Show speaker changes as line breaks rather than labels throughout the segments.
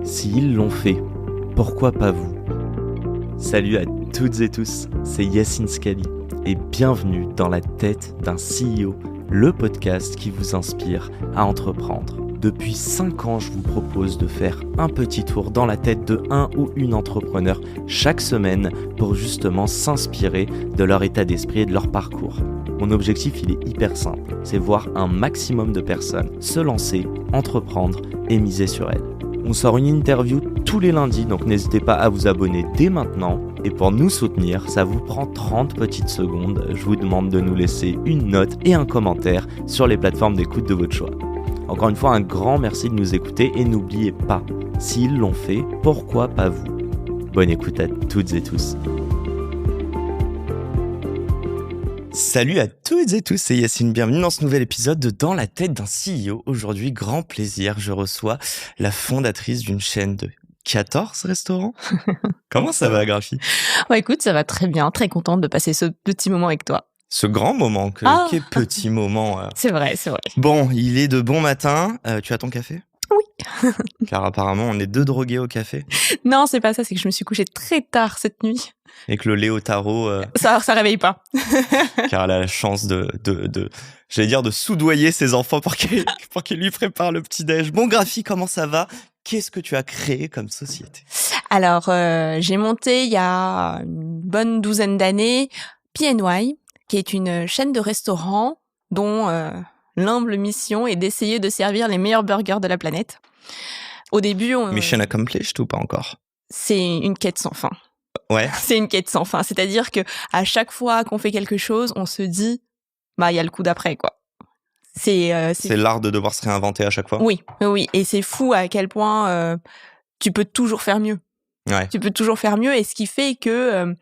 S'ils l'ont fait, pourquoi pas vous? Salut à toutes et tous, c'est Yassine Scali et bienvenue dans la tête d'un CEO, le podcast qui vous inspire à entreprendre. Depuis 5 ans, je vous propose de faire un petit tour dans la tête de un ou une entrepreneur chaque semaine pour justement s'inspirer de leur état d'esprit et de leur parcours. Mon objectif, il est hyper simple, c'est voir un maximum de personnes se lancer, entreprendre et miser sur elles. On sort une interview tous les lundis, donc n'hésitez pas à vous abonner dès maintenant. Et pour nous soutenir, ça vous prend 30 petites secondes. Je vous demande de nous laisser une note et un commentaire sur les plateformes d'écoute de votre choix. Encore une fois, un grand merci de nous écouter et n'oubliez pas, s'ils l'ont fait, pourquoi pas vous? Bonne écoute à toutes et tous. Salut à toutes et tous, c'est Yassine, bienvenue dans ce nouvel épisode de Dans la tête d'un CEO. Aujourd'hui, grand plaisir, je reçois la fondatrice d'une chaîne de 14 restaurants. Comment ça va, Graphie?
Ouais, écoute, ça va très bien, très contente de passer ce petit moment avec toi.
Ce grand moment, quel petit moment.
C'est vrai.
Bon, il est de bon matin, tu as ton café?
Oui.
Car apparemment, on est 2 drogués au café.
Non, c'est pas ça, c'est que je me suis couchée très tard cette nuit.
Et que le lait au tarot...
Ça réveille pas.
Car elle a la chance de soudoyer ses enfants pour qu'ils lui préparent le petit-déj. Bon, Graphie, comment ça va? Qu'est-ce que tu as créé comme société?
Alors, j'ai monté il y a une bonne douzaine d'années PNY, qui est une chaîne de restaurants dont l'humble mission est d'essayer de servir les meilleurs burgers de la planète. Au début...
Mission accomplished ou pas encore?
C'est une quête sans fin.
Ouais.
C'est une quête sans fin. C'est-à-dire que à chaque fois qu'on fait quelque chose, on se dit, il y a le coup d'après, quoi. C'est
l'art de devoir se réinventer à chaque fois.
Oui. Et c'est fou à quel point tu peux toujours faire mieux.
Ouais.
Tu peux toujours faire mieux, et ce qui fait que,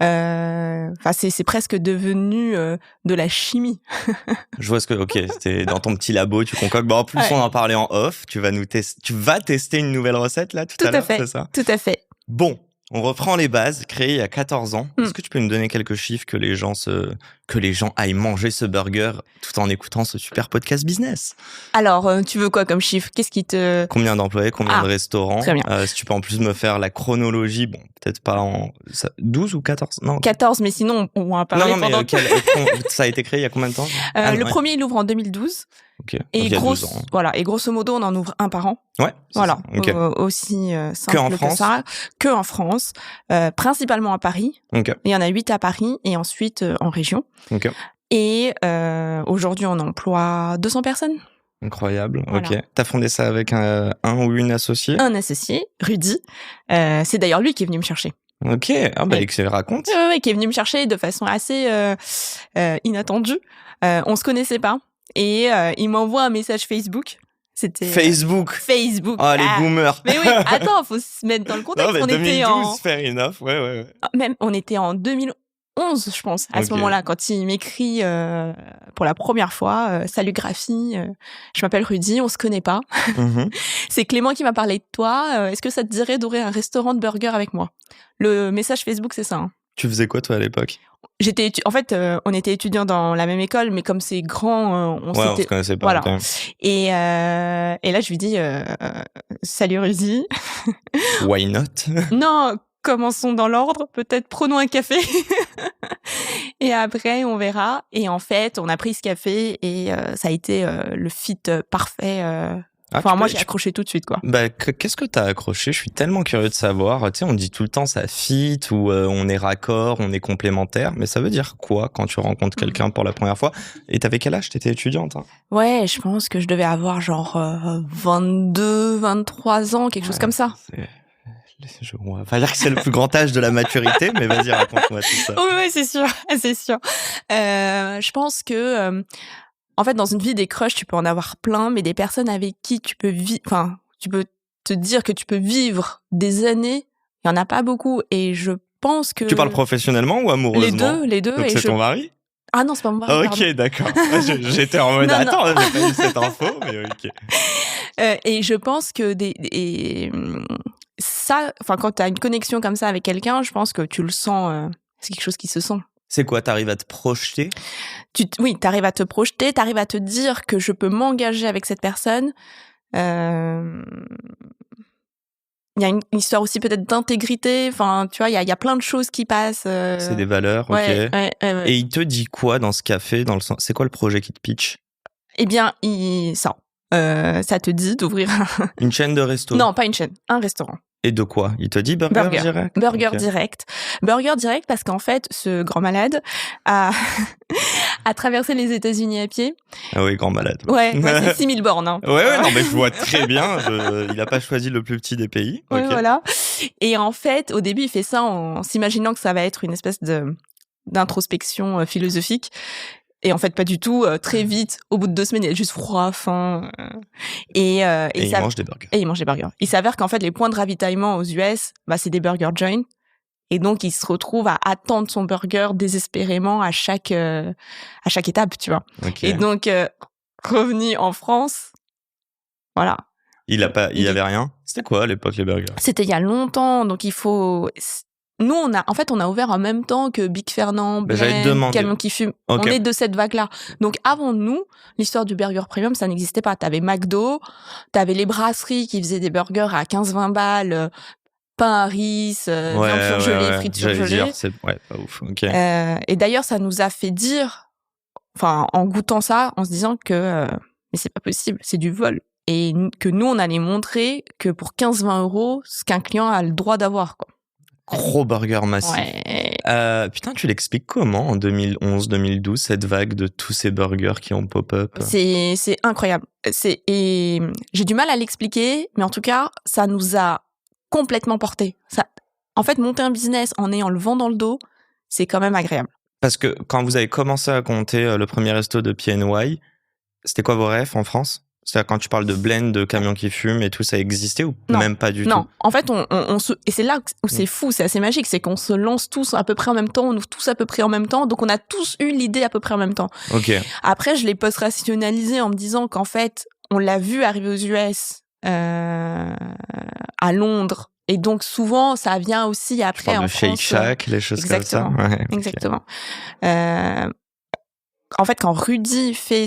c'est presque devenu de la chimie.
Je vois c'était dans ton petit labo, tu concoctes. Bon, en plus, ouais. On en parlait en off. Tu vas tester une nouvelle recette là tout à l'heure, c'est ça?
Tout à fait.
Bon. On reprend les bases, créé il y a 14 ans. Est-ce que tu peux nous donner quelques chiffres que les gens aillent manger ce burger tout en écoutant ce super podcast business?
Alors, tu veux quoi comme chiffre? Qu'est-ce qui te...
Combien d'employés, combien de restaurants?
Très bien.
Si tu peux en plus me faire la chronologie, bon, peut-être pas 12 ou 14? Non.
14, mais sinon, on va en parler pendant...
Ça a été créé il y a combien de temps?
Le premier, il ouvre en 2012.
Okay.
Et grosso modo, on en ouvre un par an.
Ouais.
Voilà.
Okay.
Aussi simple que ça. Que en France. Principalement à Paris.
Okay.
Il y en a 8 à Paris et ensuite en région.
Okay.
Et aujourd'hui, on emploie 200 personnes.
Incroyable.
Voilà.
Ok. T'as fondé ça avec un ou une associée?
Un associé, Rudy. C'est d'ailleurs lui qui est venu me chercher.
Ok. Raconte.
Oui, qui est venu me chercher de façon assez inattendue. On se connaissait pas. Et il m'envoie un message Facebook. C'était
Facebook. Ah, les boomers.
Mais oui, attends, faut se mettre dans le contexte.
Non, mais
on
2012,
était en...
fair enough. Ouais.
Même, on était en 2011, je pense, à ce moment-là, quand il m'écrit pour la première fois, salut Graphie, je m'appelle Rudy, on se connaît pas. C'est Clément qui m'a parlé de toi. Est-ce que ça te dirait d'ouvrir un restaurant de burgers avec moi? Le message Facebook, c'est ça. Hein.
Tu faisais quoi, toi, à l'époque?
En fait, on était étudiants dans la même école, mais comme c'est grand,
on se connaissait pas.
Voilà.
Okay.
Et là, je lui dis salut Rudy.
Why not?
Non, commençons dans l'ordre. Peut-être prenons un café. Et après, on verra. Et en fait, on a pris ce café et ça a été le fit parfait. Moi, j'ai accroché tout de suite, quoi.
Qu'est-ce que t'as accroché? Je suis tellement curieux de savoir. Tu sais, on dit tout le temps ça fit ou on est raccord, on est complémentaire. Mais ça veut dire quoi quand tu rencontres quelqu'un pour la première fois? Et t'avais quel âge? T'étais étudiante, hein?
Ouais, je pense que je devais avoir genre 22, 23 ans, quelque chose comme ça.
On va pas dire que c'est le plus grand âge de la maturité, mais vas-y, raconte-moi tout ça.
Oui, c'est sûr. Je pense que... En fait, dans une vie, des crushs, tu peux en avoir plein, mais des personnes avec qui tu peux tu peux te dire que tu peux vivre des années, il y en a pas beaucoup. Et je pense que...
Tu parles professionnellement ou amoureusement?
Les deux.
Donc
et
c'est ton mari?
Ah non, c'est pas mon mari.
Ok, d'accord. J'étais en mode, attends, j'ai pas eu cette info, mais ok.
Et je pense que quand t'as une connexion comme ça avec quelqu'un, je pense que tu le sens, c'est quelque chose qui se sent.
C'est quoi, t'arrives à te projeter?
Oui, t'arrives à te projeter, t'arrives à te dire que je peux m'engager avec cette personne. il y a une histoire aussi peut-être d'intégrité. Enfin, tu vois, il y a plein de choses qui passent.
C'est des valeurs, ok. Et il te dit quoi dans ce café, dans le sens, c'est quoi le projet qui te pitch?
Eh bien, ça te dit d'ouvrir
une chaîne de resto?
Non, pas une chaîne, un restaurant.
Et de quoi? Il te dit burger direct?
Burger direct. Burger direct parce qu'en fait, ce grand malade a traversé les États-Unis à pied.
Ah oui, grand malade.
Ouais, c'est 6000 bornes. Hein.
Ouais, non, mais je vois très bien. Il a pas choisi le plus petit des pays.
Ouais, voilà. Et en fait, au début, il fait ça en s'imaginant que ça va être une espèce d'introspection philosophique. Et en fait, pas du tout. Très vite, au bout de 2 semaines, il a juste froid, faim. Et il mange des burgers. Et il mange des burgers. Il s'avère qu'en fait, les points de ravitaillement aux US, c'est des burger joints. Et donc, il se retrouve à attendre son burger désespérément à chaque étape, tu vois.
Okay.
Et donc, revenu en France, voilà.
Il y avait rien? C'était quoi à l'époque, les burgers?
C'était il y a longtemps. Donc, nous, on a ouvert en même temps que Big Fernand, Blend, Camion qui fume. Okay. On est de cette vague-là. Donc, avant nous, l'histoire du burger premium, ça n'existait pas. T'avais McDo, t'avais les brasseries qui faisaient des burgers à 15-20 balles, pain à riz, viande surgelée, frites surgelées.
C'est pas ouf. Okay.
Et d'ailleurs, ça nous a fait dire, en goûtant ça, en se disant que mais c'est pas possible, c'est du vol. Et que nous, on allait montrer que pour 15-20 €, ce qu'un client a le droit d'avoir, quoi.
Gros burger massif.
Ouais.
Putain, tu l'expliques comment en 2011-2012, cette vague de tous ces burgers qui ont pop-up?
C'est incroyable. Et j'ai du mal à l'expliquer, mais en tout cas, ça nous a complètement porté. En fait, monter un business en ayant le vent dans le dos, c'est quand même agréable.
Parce que quand vous avez commencé à compter le premier resto de PNY, c'était quoi vos rêves en France? C'est-à-dire quand tu parles de Blend, de Camion qui fume et tout, ça existait ou même pas du tout?
Non, en fait, et c'est là où c'est fou, c'est assez magique, c'est qu'on se lance tous à peu près en même temps, on ouvre tous à peu près en même temps, donc on a tous eu l'idée à peu près en même temps.
Ok.
Après, je l'ai post-rationalisé en me disant qu'en fait, on l'a vu arriver aux US, à Londres, et donc souvent, ça vient aussi après en France.
Shake Shack, les choses
exactement,
comme ça. Ouais,
exactement. En fait, quand Rudy fait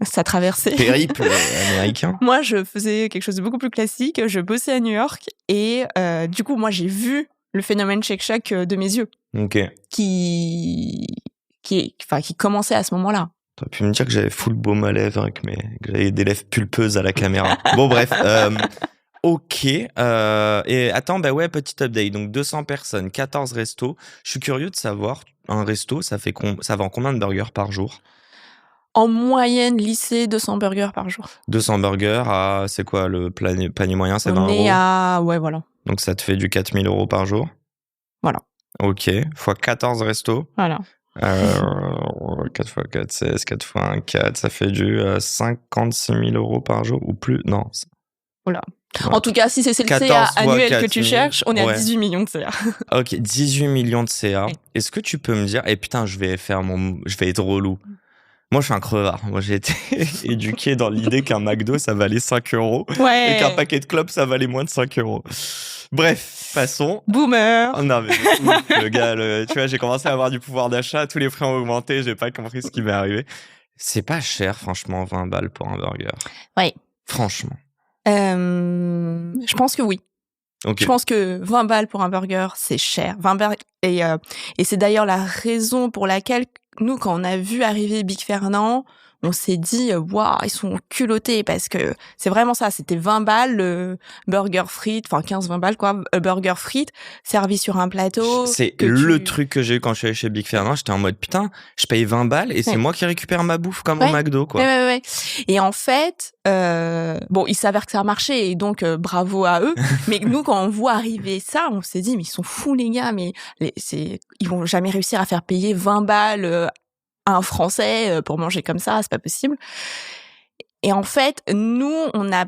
sa traversée...
Périple américain.
Moi, je faisais quelque chose de beaucoup plus classique. Je bossais à New York et du coup, moi, j'ai vu le phénomène Shake Shack de mes yeux.
Ok.
Qui commençait à ce moment-là.
T'aurais pu me dire que j'avais full baume à lèvres, que j'avais des lèvres pulpeuses à la caméra. Bon, bref. Ok. Et attends, petit update. Donc, 200 personnes, 14 restos. Je suis curieux de savoir, un resto, ça vend combien de burgers par jour?
En moyenne, lycée, 200 burgers par jour.
200 burgers c'est quoi le panier moyen? C'est 20 €?
On est à... Ouais, voilà.
Donc, ça te fait du 4 000 € par jour?
Voilà.
Ok. Fois 14 restos?
Voilà.
4 x 4, 16, 4 x 1, 4, ça fait du 56 000 € par jour ou plus? Non.
Voilà. En tout cas, si c'est le CA annuel que tu cherches, on est à 18 millions de CA.
Ok, 18 millions de CA. Ouais. Est-ce que tu peux me dire, putain, je vais être relou. Moi, je suis un crevard. Moi, j'ai été éduqué dans l'idée qu'un McDo, ça valait 5 €
ouais.
et qu'un paquet de clopes, ça valait moins de 5 €. Bref, passons.
Boomer.
Oh, non, mais le gars, tu vois, j'ai commencé à avoir du pouvoir d'achat, tous les prix ont augmenté, j'ai pas compris ce qui m'est arrivé. C'est pas cher, franchement, 20 balles pour un burger.
Oui.
Franchement.
Je pense que oui. Okay. Je pense que 20 balles pour un burger, c'est cher. 20 balles, et c'est d'ailleurs la raison pour laquelle nous, quand on a vu arriver Big Fernand, on s'est dit, waouh, ils sont culottés, parce que c'est vraiment ça, c'était 20 balles, le burger frites, 15-20 balles, quoi, burger frites, servi sur un plateau.
C'est le truc que j'ai eu quand je suis allé chez Big Fernand, j'étais en mode, putain, je paye 20 balles et c'est moi qui récupère ma bouffe comme au McDo, quoi.
Ouais. Et en fait, il s'avère que ça a marché, et donc, bravo à eux. Mais nous, quand on voit arriver ça, on s'est dit, mais ils sont fous, les gars, mais ils vont jamais réussir à faire payer 20 balles, un Français pour manger comme ça, c'est pas possible. Et en fait, nous, on a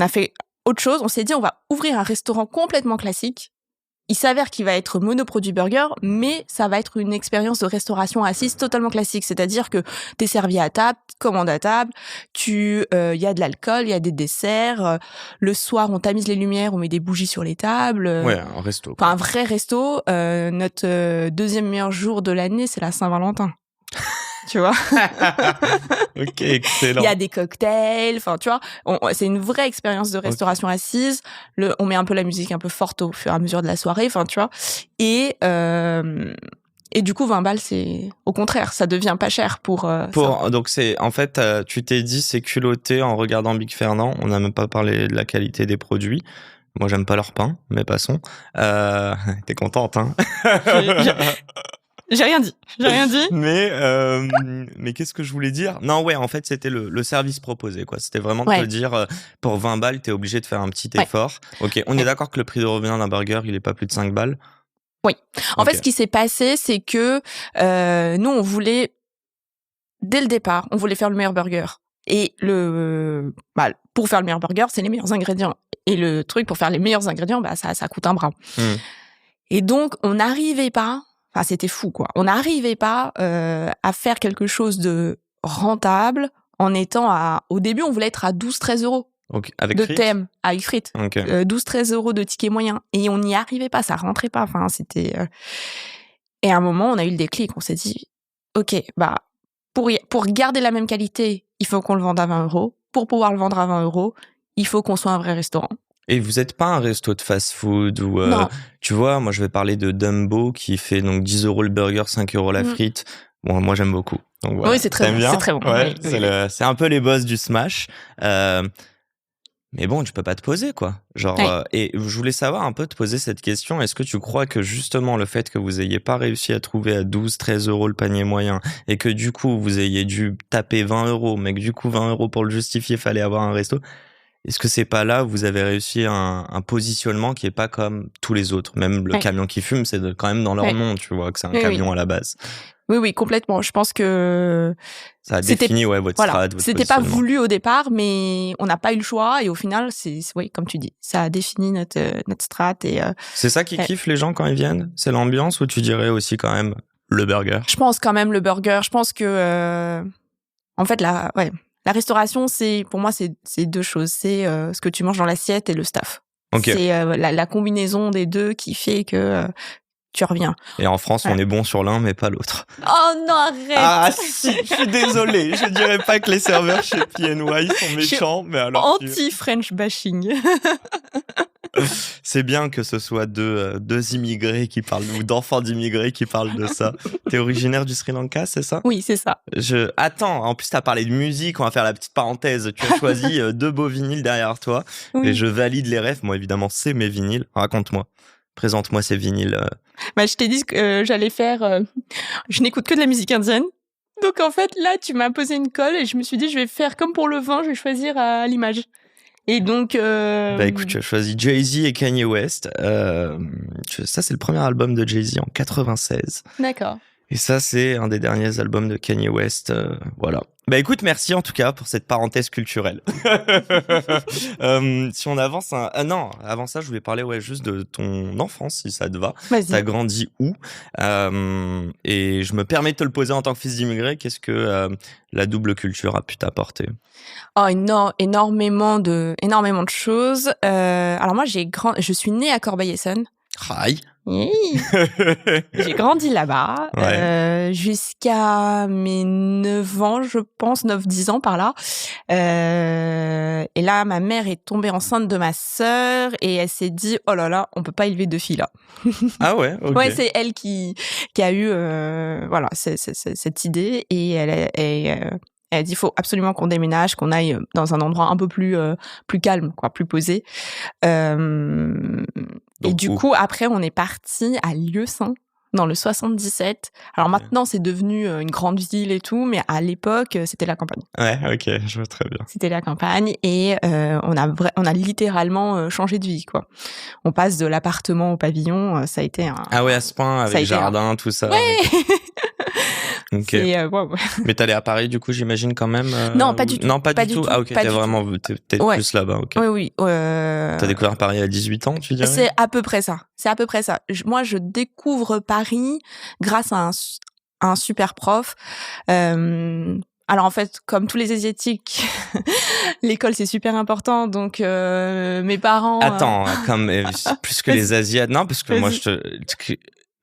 fait autre chose. On s'est dit, on va ouvrir un restaurant complètement classique. Il s'avère qu'il va être monoproduit burger, mais ça va être une expérience de restauration assise totalement classique. C'est-à-dire que t'es servi à table, commandes à table, y a de l'alcool, il y a des desserts. Le soir, on tamise les lumières, on met des bougies sur les tables.
Ouais, un resto.
Enfin, un vrai resto. Notre deuxième meilleur jour de l'année, c'est la Saint-Valentin. tu vois.
Ok, excellent.
Il y a des cocktails, enfin, tu vois, c'est une vraie expérience de restauration assise. On met un peu la musique un peu forte au fur et à mesure de la soirée, enfin, tu vois. Et du coup, 20 balles, c'est au contraire, ça devient pas cher pour ça.
Donc c'est en fait, tu t'es dit c'est culotté en regardant Big Fernand. On n'a même pas parlé de la qualité des produits. Moi, j'aime pas leur pain, mais passons. T'es contente, hein?
J'ai rien dit.
Mais qu'est-ce que je voulais dire? Non, ouais, en fait, c'était le service proposé, quoi. C'était vraiment de te dire, pour 20 balles, t'es obligé de faire un petit effort. Ok, on est d'accord que le prix de revient d'un burger, il est pas plus de 5 balles?
Oui. En fait, ce qui s'est passé, c'est que nous, on voulait, dès le départ, on voulait faire le meilleur burger. Et pour faire le meilleur burger, c'est les meilleurs ingrédients. Et le truc, pour faire les meilleurs ingrédients, ça coûte un bras. Et donc, on n'arrivait pas, enfin, c'était fou, quoi. On n'arrivait pas à faire quelque chose de rentable en étant au début, on voulait être à 12-13 euros.
Okay. Avec
de
frites?
thème, avec frites.
Okay.
12-13 euros de ticket moyen. Et on n'y arrivait pas, ça rentrait pas. Enfin, c'était... Et à un moment, on a eu le déclic. On s'est dit, OK, pour garder la même qualité, il faut qu'on le vende à 20 euros. Pour pouvoir le vendre à 20 euros, il faut qu'on soit un vrai restaurant.
Et vous êtes pas un resto de fast-food ou tu vois, moi je vais parler de Dumbo qui fait donc 10 euros le burger, 5 euros la frite. Bon, moi j'aime beaucoup. Donc, voilà.
Oui, c'est très bon.
Bien
c'est très bon.
Ouais,
oui,
c'est un peu les boss du smash. Mais bon, tu peux pas te poser, quoi. Genre, et je voulais savoir un peu, te poser cette question. Est-ce que tu crois que justement le fait que vous ayez pas réussi à trouver à 12-13 euros le panier moyen et que du coup vous ayez dû taper 20 euros, mais que du coup 20 euros pour le justifier, fallait avoir un resto. Est-ce que c'est pas là où vous avez réussi un positionnement qui est pas comme tous les autres? Même le camion qui fume, c'est quand même dans leur nom, tu vois, que c'est un camion à la base.
Oui, complètement. Je pense que
ça a défini votre strat, votre
c'était pas voulu au départ, mais on n'a pas eu le choix. Et au final, oui, comme tu dis, ça a défini notre strat. Et
c'est ça qui kiffe les gens quand ils viennent? C'est l'ambiance, ou tu dirais aussi quand même le burger?
Je pense quand même le burger. Je pense que en fait la restauration, pour moi, c'est deux choses. C'est ce que tu manges dans l'assiette et le staff. Okay. C'est la combinaison des deux qui fait que tu reviens.
Et en France, on est bon sur l'un, mais pas l'autre.
Oh non, arrête!
Ah si, je suis désolé. Je dirais pas que les serveurs chez PNY sont méchants, mais alors...
Anti-French bashing.
C'est bien que ce soit deux immigrés qui parlent, ou d'enfants d'immigrés qui parlent de ça. T'es originaire du Sri Lanka, c'est ça?
Oui, c'est ça.
Attends, en plus t'as parlé de musique, on va faire la petite parenthèse. Tu as choisi 2 beaux vinyles derrière toi, et je valide les refs. Moi, évidemment, c'est mes vinyles. Raconte-moi. Présente-moi ces vinyles.
Je t'ai dit que j'allais faire... je n'écoute que de la musique indienne. Donc en fait, là, tu m'as posé une colle et je me suis dit, je vais faire comme pour le vin, je vais choisir à l'image. Et donc...
écoute, tu as choisi Jay-Z et Kanye West. Ça, c'est le premier album de Jay-Z en 96.
D'accord.
Et ça, c'est un des derniers albums de Kanye West. Voilà. Écoute, merci en tout cas pour cette parenthèse culturelle. Si on avance non, avant ça, je voulais parler juste de ton enfance, si ça te va.
Vas-y.
T'as grandi où? Et je me permets de te le poser en tant que fils d'immigré. Qu'est-ce que la double culture a pu t'apporter?
Oh, énormément de choses. Alors moi, je suis née à Corbeil-Essonnes.
Aïe.
Oui. J'ai grandi là-bas jusqu'à mes 9 ans, je pense, 9-10 ans par là. Et là, ma mère est tombée enceinte de ma sœur et elle s'est dit, oh là là, on peut pas élever 2 filles là.
Ah ouais, ok.
Ouais, c'est elle qui a eu cette idée et elle a dit, il faut absolument qu'on déménage, qu'on aille dans un endroit un peu plus calme, quoi, plus posé. Et du coup, après, on est parti à Lieusaint, dans le 77. Alors maintenant, c'est devenu une grande ville et tout, mais à l'époque, c'était la campagne.
Ouais, ok, je vois très bien.
C'était la campagne et on a littéralement changé de vie, quoi. On passe de l'appartement au pavillon, ça a été un...
Ah ouais, à ce point, avec jardin, tout ça.
Ouais.
Okay. Mais t'allais à Paris, du coup, j'imagine quand même.
Non, pas du tout.
Non, pas du tout. Ah ok, t'es plus là-bas. Okay.
Oui.
T'as découvert Paris à 18 ans, tu dirais?
C'est à peu près ça. Moi, je découvre Paris grâce à un super prof. Alors en fait, comme tous les Asiatiques, l'école c'est super important. Donc mes parents.
Attends, comme plus que les Asiates. Non, parce que moi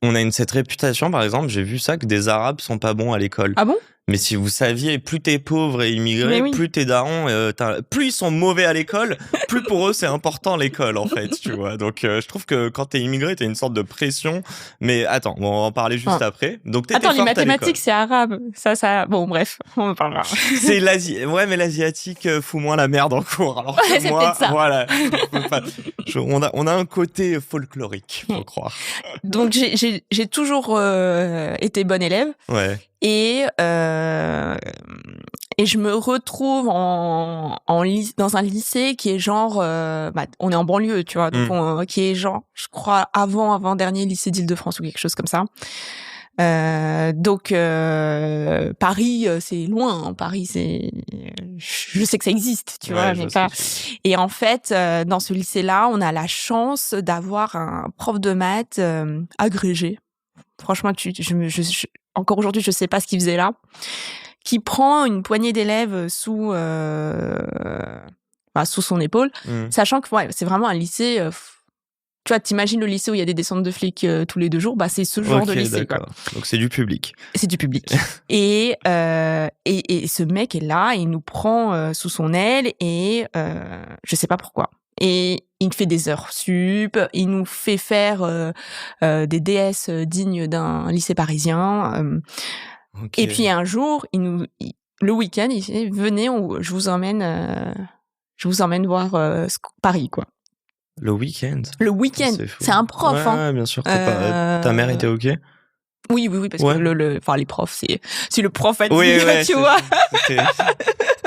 on a cette réputation, par exemple, j'ai vu ça, que des Arabes sont pas bons à l'école.
Ah bon?
Mais si vous saviez, plus t'es pauvre et immigré, plus tes darons, plus ils sont mauvais à l'école, plus pour eux c'est important l'école en fait, tu vois. Donc je trouve que quand t'es immigré, t'as une sorte de pression. Mais attends, on va en parler juste après. Donc t'étais forte à l'école.
Les mathématiques c'est arabe, ça. Bon bref, on en parlera.
C'est ouais, mais l'asiatique fout moins la merde en cours. Alors que
c'est
moi,
peut-être ça.
Voilà, on a un côté folklorique, faut croire.
Donc j'ai toujours été bonne élève.
Ouais.
Et je me retrouve dans un lycée qui est genre, on est en banlieue, tu vois, donc qui est genre, je crois, avant-dernier lycée d'Île-de-France ou quelque chose comme ça. Donc Paris, c'est loin. Hein. Paris, je sais que ça existe, tu vois, mais pas. Et en fait, dans ce lycée-là, on a la chance d'avoir un prof de maths agrégé. Franchement, encore aujourd'hui, je sais pas ce qu'il faisait là, qui prend une poignée d'élèves sous son épaule, sachant que c'est vraiment un lycée. Tu vois, t'imagines le lycée où il y a des descentes de flics tous les 2 jours, c'est ce genre de lycée. D'accord. Quoi.
Donc c'est du public.
C'est du public. et ce mec est là, il nous prend sous son aile et je sais pas pourquoi. Et il fait des heures sup, il nous fait faire des DS dignes d'un lycée parisien. Et puis un jour, le week-end, il dit venez, je vous emmène voir Paris, quoi.
Le week-end.
C'est un prof.
Ouais, hein. Bien sûr. Ta mère était OK?
Oui, parce que les profs, c'est le prof a dit, tu vois.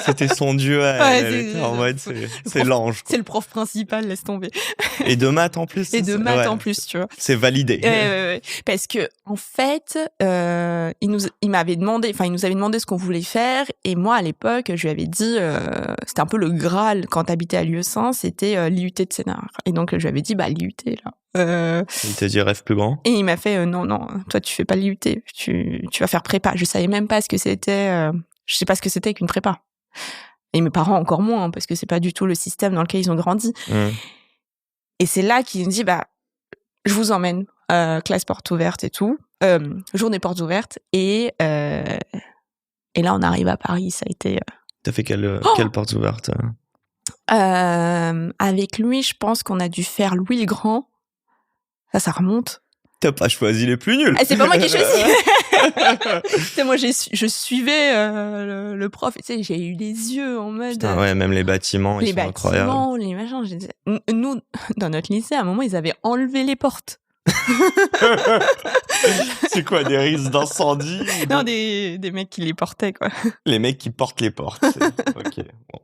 C'était son dieu, elle était en mode, c'est l'ange. Quoi.
C'est le prof principal, laisse tomber.
Et de maths en plus.
Et de maths en plus, tu vois.
C'est validé.
Parce que, en fait, il nous avait demandé ce qu'on voulait faire. Et moi, à l'époque, je lui avais dit, c'était un peu le Graal quand t'habitais à Lieusaint, c'était l'IUT de Sénart. Et donc, je lui avais dit, l'IUT, là.
Il t'a dit rêve plus grand?
Et il m'a fait, non, toi, tu fais pas l'IUT. Tu vas faire prépa. Je savais même pas ce que c'était, je sais pas ce que c'était qu'une prépa. Et mes parents encore moins, parce que c'est pas du tout le système dans lequel ils ont grandi. Et c'est là qu'il me dit, je vous emmène, classe porte ouverte et tout, journée porte ouverte, et là on arrive à Paris, ça a été...
T'as fait quelle porte ouverte?
Avec lui, je pense qu'on a dû faire Louis le Grand, ça remonte.
T'as pas choisi les plus nuls.
C'est pas moi qui ai choisi. Moi, je suivais le prof. Tu sais, j'ai eu les yeux en mode.
Putain, ouais, même les bâtiments, ils sont incroyables.
Les machins. Nous, dans notre lycée, à un moment, ils avaient enlevé les portes.
C'est quoi, des risques d'incendie?
Non, des mecs qui les portaient, quoi.
Les mecs qui portent les portes. Ok. Bon.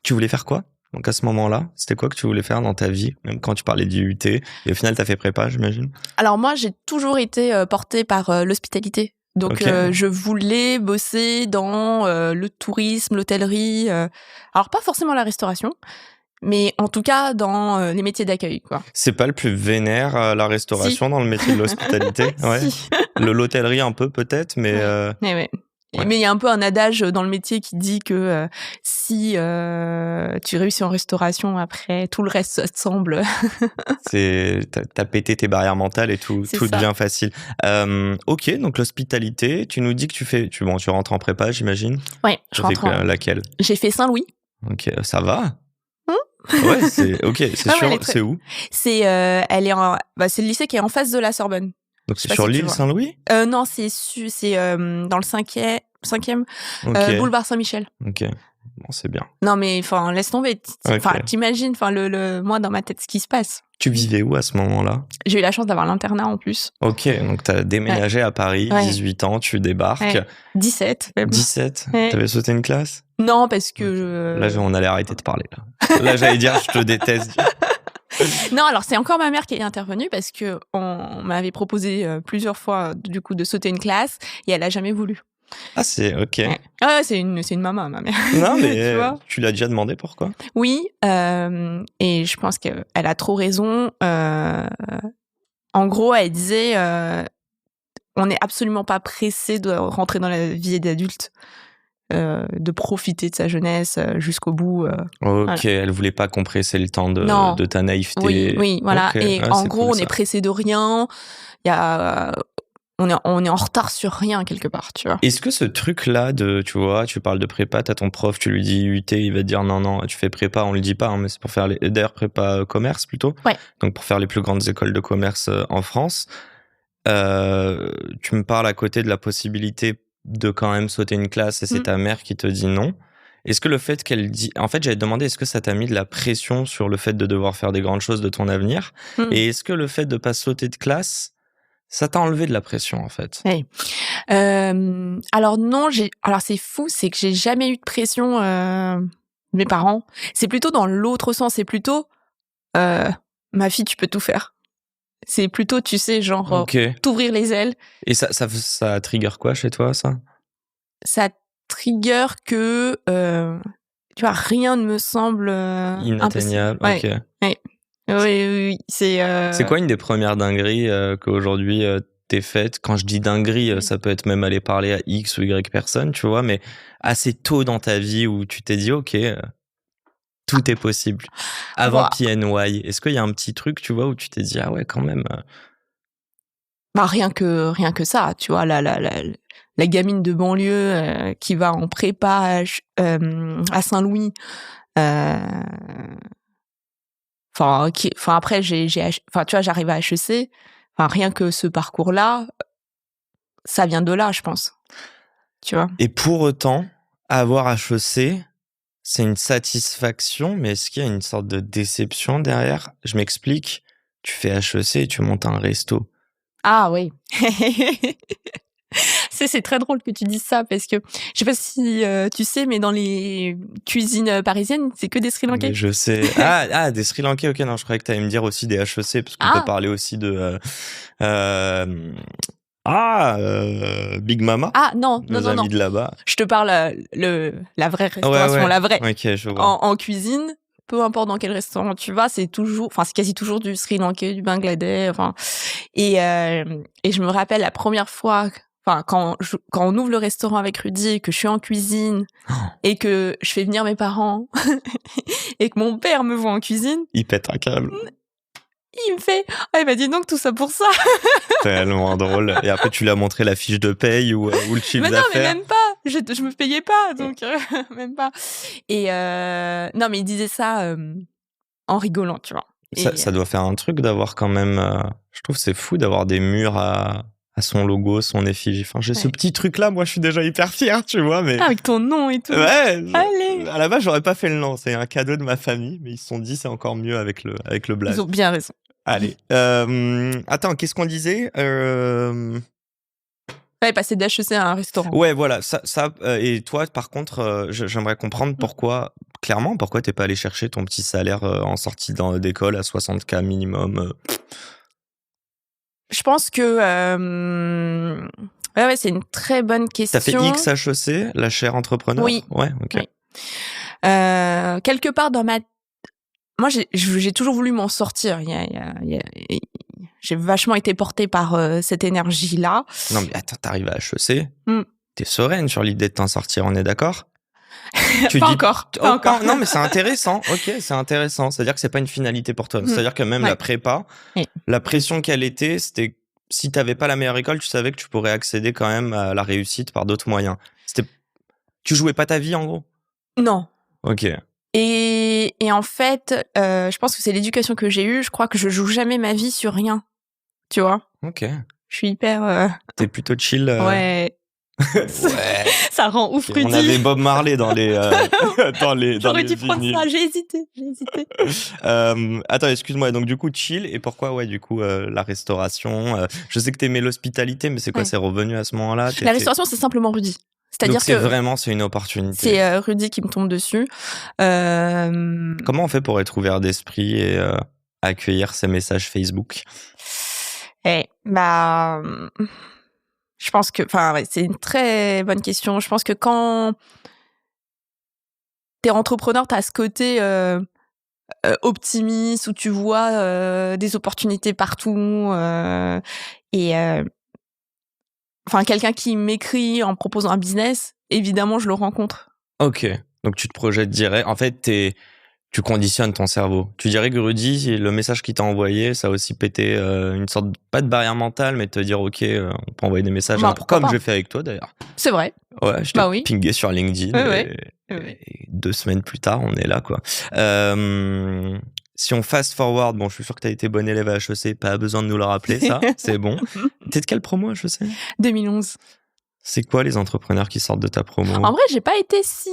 Tu voulais faire quoi? Donc à ce moment-là, c'était quoi que tu voulais faire dans ta vie, même quand tu parlais d'IUT? Et au final, t'as fait prépa, j'imagine? Alors
moi, j'ai toujours été portée par l'hospitalité. Donc je voulais bosser dans le tourisme, l'hôtellerie. Alors pas forcément la restauration, mais en tout cas dans les métiers d'accueil, quoi.
C'est pas le plus vénère la restauration dans le métier de l'hospitalité? Ouais. Si. L'hôtellerie un peu peut-être, mais...
Ouais. Ouais. Mais il y a un peu un adage dans le métier qui dit que si tu réussis en restauration, après, tout le reste ça te semble...
T'as pété tes barrières mentales et tout devient facile. Ok, donc l'hospitalité, tu nous dis que tu rentres en prépa, j'imagine?
Ouais, je rentre
laquelle?
J'ai fait Saint-Louis.
Ok, ça va. Ouais, c'est sûr. C'est où?
C'est c'est le lycée qui est en face de la Sorbonne.
Donc c'est sur l'île Saint-Louis?
Non, c'est dans le 5e boulevard Saint-Michel.
Ok, bon, c'est bien.
Non mais enfin laisse tomber. T'imagines, moi dans ma tête ce qui se passe.
Tu vivais où à ce moment-là?
J'ai eu la chance d'avoir l'internat en plus.
Ok, donc t'as déménagé à Paris, 18 ans, tu débarques.
17 même.
17 T'avais sauté une classe?
Non, parce que...
Là, on allait arrêter de parler. Là, j'allais dire, je te déteste.
Non, alors c'est encore ma mère qui est intervenue parce que on m'avait proposé plusieurs fois du coup de sauter une classe et elle a jamais voulu.
Ah, c'est ok.
Ouais, c'est une maman, ma mère.
Non, mais tu l'as déjà demandé pourquoi?
Oui, et je pense qu'elle a trop raison. En gros, elle disait on n'est absolument pas pressé de rentrer dans la vie d'adulte. De profiter de sa jeunesse jusqu'au bout.
Ok, voilà. Elle voulait pas compresser le temps de ta naïveté.
Oui, voilà. Okay. Et en gros, cool, on est pressé de rien. Il y a on est en retard sur rien quelque part, tu vois.
Est-ce que ce truc-là tu vois, tu parles de prépa, t'as ton prof, tu lui dis UT, il va te dire non, tu fais prépa, on le dit pas, hein, mais c'est pour faire d'ailleurs prépa commerce plutôt.
Ouais.
Donc pour faire les plus grandes écoles de commerce en France. Tu me parles à côté de la possibilité de quand même sauter une classe et c'est ta mère qui te dit non. Est-ce que le fait qu'elle dit... En fait, j'allais te demander, est-ce que ça t'a mis de la pression sur le fait de devoir faire des grandes choses de ton avenir? Et est-ce que le fait de pas sauter de classe, ça t'a enlevé de la pression, en fait?
Oui. Alors non, alors c'est fou, c'est que j'ai jamais eu de pression de mes parents. C'est plutôt dans l'autre sens, c'est plutôt ma fille, tu peux tout faire. C'est plutôt, tu sais, genre t'ouvrir les ailes.
Et ça trigger quoi chez toi, ça?
Ça trigger que tu vois, rien ne me semble
inatteignable.
Impossible. Ouais. Oui.
C'est quoi une des premières dingueries qu'aujourd'hui t'es faite? Quand je dis dinguerie, ça peut être même aller parler à X ou Y personne, tu vois, mais assez tôt dans ta vie où tu t'es dit ok, tout est possible. Avant PNY, est-ce qu'il y a un petit truc, tu vois, où tu t'es dit ah ouais quand même.
Bah rien que ça, tu vois, la gamine de banlieue qui va en prépa à Saint-Louis. Enfin après tu vois, j'arrive à HEC. Enfin rien que ce parcours-là, ça vient de là, je pense. Tu vois.
Et pour autant, avoir HEC, c'est une satisfaction, mais est-ce qu'il y a une sorte de déception derrière? Je m'explique. Tu fais HEC et tu montes un resto.
Ah oui. C'est très drôle que tu dises ça parce que je sais pas si tu sais, mais dans les cuisines parisiennes, c'est que des Sri Lankais.
Mais je sais. Ah, des Sri Lankais. Ok, non, je croyais que tu allais me dire aussi des HEC parce qu'on peut parler aussi de Big Mama.
Ah non,
nos amis de là-bas.
Je te parle la vraie restauration, la vraie.
Ok, je vois.
En cuisine. Peu importe dans quel restaurant tu vas, c'est quasi toujours du Sri Lankais, du Bangladesh, et je me rappelle la première fois, quand on ouvre le restaurant avec Rudy, que je suis en cuisine et que je fais venir mes parents et que mon père me voit en cuisine.
Il pète un câble.
Il me fait, il m'a dit donc tout ça pour ça.
Tellement drôle. Et après, tu lui as montré la fiche de paye ou le chiffre d'affaires.
Mais non, mais même pas. Je me payais pas, donc même pas. Et non, mais il disait ça en rigolant, tu vois.
Ça doit faire un truc d'avoir quand même. Je trouve que c'est fou d'avoir des murs à son logo, son effigie. Enfin, j'ai ce petit truc-là. Moi, je suis déjà hyper fier, tu vois. Mais
avec ton nom et tout.
Ouais.
Allez.
À la base, j'aurais pas fait le nom. C'est un cadeau de ma famille, mais ils se sont dit c'est encore mieux avec le blaze.
Ils ont bien raison.
Allez. Attends, qu'est-ce qu'on disait
passer d'HEC à un restaurant.
Ouais, voilà. Ça, et toi, par contre, j'aimerais comprendre pourquoi t'es pas allé chercher ton petit salaire en sortie d'école à 60K minimum.
Je pense que c'est une très bonne question.
T'as fait X HEC, la chaire entrepreneur?
Oui.
Ouais, ok.
Oui. Quelque part dans moi, j'ai toujours voulu m'en sortir. J'ai vachement été portée par cette énergie-là.
Non, mais attends, t'arrives à HEC, t'es sereine sur l'idée de t'en sortir, on est d'accord?
Pas encore.
Non, mais c'est intéressant. Ok, c'est intéressant. C'est-à-dire que c'est pas une finalité pour toi. C'est-à-dire que même la prépa, la pression qu'elle était, c'était si t'avais pas la meilleure école, tu savais que tu pourrais accéder quand même à la réussite par d'autres moyens. Tu jouais pas ta vie, en gros?
Non.
Ok.
Et en fait, je pense que c'est l'éducation que j'ai eue. Je crois que je joue jamais ma vie sur rien. Tu vois?
Ok.
Je suis hyper...
T'es plutôt chill.
Ouais. Ouais. Ça rend ouf, Rudy.
On avait Bob Marley dans les
J'aurais dû prendre ça, j'ai hésité.
Attends, excuse-moi, donc du coup chill, et pourquoi du coup la restauration, je sais que t'aimais l'hospitalité, mais c'est quoi, c'est revenu à ce moment-là?
La restauration, c'est simplement Rudy. C'est-à-dire
donc c'est une opportunité.
C'est Rudy qui me tombe dessus.
Comment on fait pour être ouvert d'esprit et accueillir ces messages Facebook?
Je pense que, c'est une très bonne question. Je pense que quand t'es entrepreneur, t'as ce côté optimiste où tu vois des opportunités partout. Quelqu'un qui m'écrit en proposant un business, évidemment, je le rencontre.
Ok, donc tu te projettes direct. En fait, tu conditionnes ton cerveau. Tu dirais que Rudy, le message qu'il t'a envoyé, ça a aussi pété une sorte, pas de barrière mentale, mais de te dire, ok, on peut envoyer des messages, comme j'ai fait avec toi d'ailleurs.
C'est vrai.
Ouais, je t'ai pingé sur LinkedIn. Et 2 semaines plus tard, on est là, quoi. Si on fast forward, bon, je suis sûr que t'as été bon élève à HEC, pas besoin de nous le rappeler, ça, c'est bon. T'es de quelle promo à HEC ?
2011.
C'est quoi les entrepreneurs qui sortent de ta promo ?
En vrai, j'ai pas été si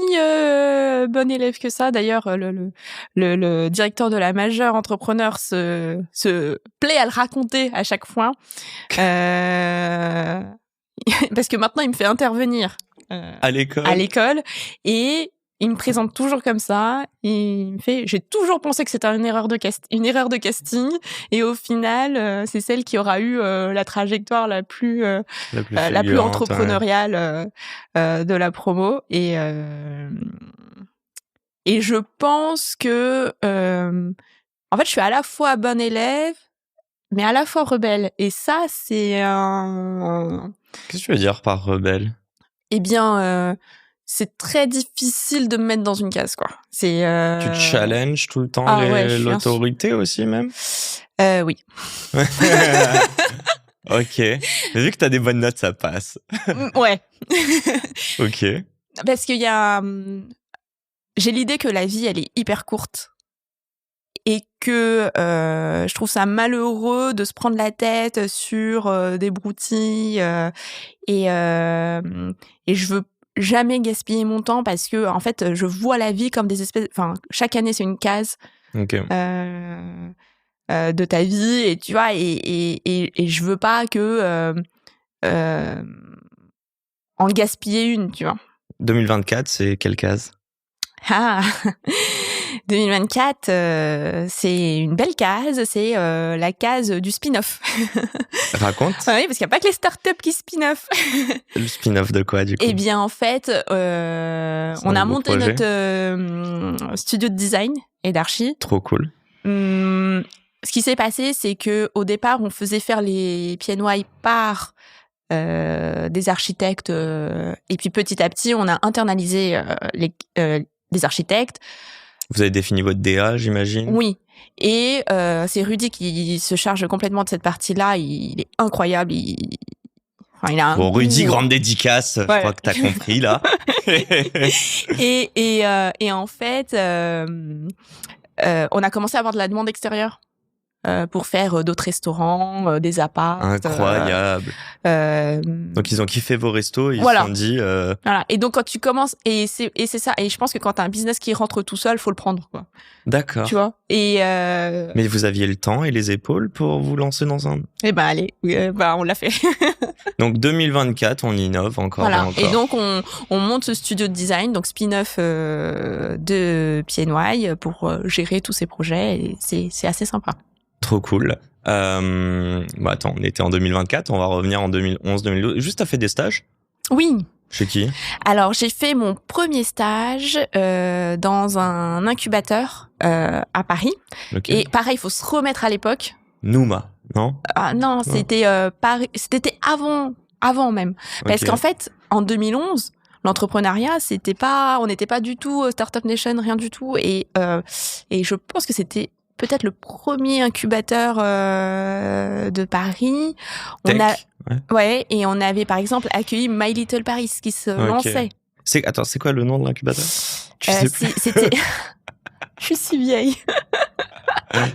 bon élève que ça. D'ailleurs, le directeur de la majeure entrepreneur se plaît à le raconter à chaque fois. Parce que maintenant, il me fait intervenir
à
l'école et il me présente toujours comme ça. Il me fait, j'ai toujours pensé que c'était une erreur de casting, et au final, c'est celle qui aura eu la trajectoire la plus entrepreneuriale de la promo. Et je pense que, en fait, je suis à la fois bonne élève, mais à la fois rebelle. Et ça, c'est un...
Qu'est-ce que tu veux dire par rebelle ?
Eh bien, c'est très difficile de me mettre dans une case, quoi. C'est
Tu challenges tout le temps l'autorité aussi, même ?
Oui.
Ok. Mais vu que t'as des bonnes notes, ça passe.
Ouais.
Ok.
Parce qu'il y a... J'ai l'idée que la vie, elle est hyper courte. Et que je trouve ça malheureux de se prendre la tête sur des broutilles. Et je veux jamais gaspiller mon temps parce que, en fait, je vois la vie comme des espèces... Enfin, chaque année, c'est une case de ta vie. Et tu vois, et je veux pas que... en gaspiller une, tu vois.
2024, c'est quelle case ?
2024, c'est une belle case, c'est la case du spin-off.
Raconte.
Oui, parce qu'il n'y a pas que les startups qui spin-off.
Le spin-off de quoi, du coup ?
Eh bien, en fait, on a monté notre studio de design et d'archi.
Trop cool.
Ce qui s'est passé, c'est que au départ, on faisait faire les PNY par des architectes, et puis petit à petit, on a internalisé les architectes.
Vous avez défini votre DA, j'imagine ?
Oui. Et c'est Rudy qui se charge complètement de cette partie-là. Il est incroyable. Il a un
bon, Rudy, grande dédicace. Ouais. Je crois que t'as compris, là.
et en fait, on a commencé à avoir de la demande extérieure. Pour faire d'autres restaurants, des apparts.
Incroyable. Donc ils ont kiffé vos restos, ils se sont dit.
Voilà. Et donc quand tu commences, et c'est ça. Et je pense que quand t'as un business qui rentre tout seul, faut le prendre, quoi.
D'accord.
Tu vois. Et
mais vous aviez le temps et les épaules pour vous lancer dans un.
Eh ben allez, on l'a fait.
Donc 2024, on innove encore.
Voilà.
Et
donc on monte ce studio de design, donc spin-off de PNY pour gérer tous ces projets. Et c'est assez sympa.
Trop cool. Attends, on était en 2024, on va revenir en 2011, 2012. Juste, t'as fait des stages ?
Oui.
Chez qui ?
Alors, j'ai fait mon premier stage dans un incubateur à Paris. Okay. Et pareil, il faut se remettre à l'époque.
Nouma, non ?
Ah non, c'était Paris. C'était avant même. Parce qu'en fait, en 2011, l'entrepreneuriat, on n'était pas du tout Startup Nation, rien du tout. Et je pense que c'était peut-être le premier incubateur de Paris. Et on avait par exemple accueilli My Little Paris qui se lançait.
C'est quoi le nom de l'incubateur ?
C'était... Je suis si vieille.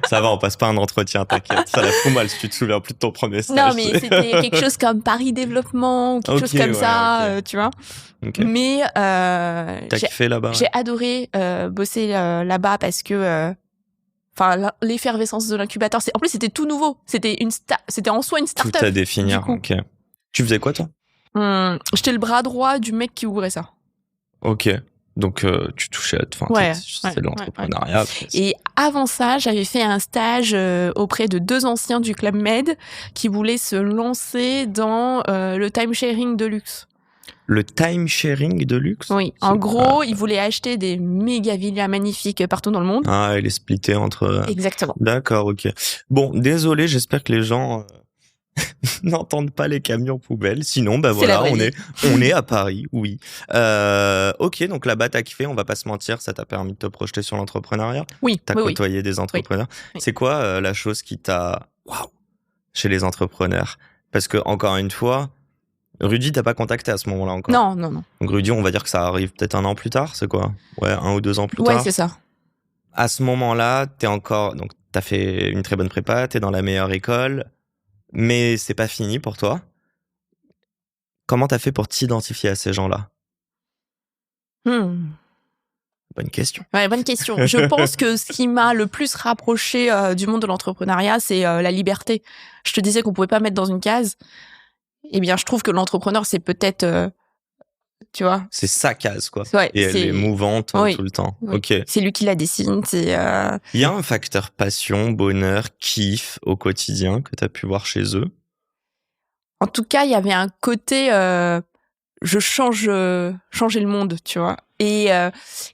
Ça va, on passe pas un entretien, t'inquiète. Ça la fout mal si tu te souviens plus de ton premier stage.
Non, mais c'était quelque chose comme Paris Développement ou quelque chose comme ça, tu vois. Okay. Mais
t'as kiffé là-bas ?
J'ai adoré bosser là-bas parce que l'effervescence de l'incubateur, en plus c'était tout nouveau, c'était en soi une start-up.
Tout à définir. Ok. Tu faisais quoi toi ?
J'étais le bras droit du mec qui ouvrait ça.
Ok. Donc tu touchais à c'est de l'entrepreneuriat.
Ouais. Et avant ça, j'avais fait un stage auprès de 2 anciens du Club Med qui voulaient se lancer dans le time-sharing de luxe.
Le time-sharing de luxe ?
Oui, en gros, ils voulaient acheter des méga villas magnifiques partout dans le monde.
Ah, et les splitter entre...
Exactement.
D'accord, ok. Bon, désolé, j'espère que les gens n'entendent pas les camions poubelles. Sinon, bah voilà, on est à Paris, oui. Ok, donc là-bas, t'as kiffé, on va pas se mentir, ça t'a permis de te projeter sur l'entrepreneuriat.
Oui.
T'as côtoyé des entrepreneurs.
Oui.
C'est quoi la chose qui t'a... Waouh, chez les entrepreneurs? Parce que, encore une fois, Rudy, t'as pas contacté à ce moment-là encore?
Non.
Donc Rudy, on va dire que ça arrive peut-être 1 an plus tard, c'est quoi? Ouais, 1 ou 2 ans plus tard.
Ouais, c'est ça.
À ce moment-là, donc t'as fait une très bonne prépa, t'es dans la meilleure école, mais c'est pas fini pour toi. Comment t'as fait pour t'identifier à ces gens-là? Bonne question.
Ouais, bonne question. Je pense que ce qui m'a le plus rapproché du monde de l'entrepreneuriat, c'est la liberté. Je te disais qu'on pouvait pas mettre dans une case. Eh bien, je trouve que l'entrepreneur, c'est peut-être, tu vois.
C'est sa case, quoi.
Ouais,
et elle est mouvante tout le temps.
Oui.
Ok.
C'est lui qui la dessine. Il
y a un facteur passion, bonheur, kiff au quotidien que t'as pu voir chez eux?
En tout cas, il y avait un côté, je changer le monde, tu vois. Et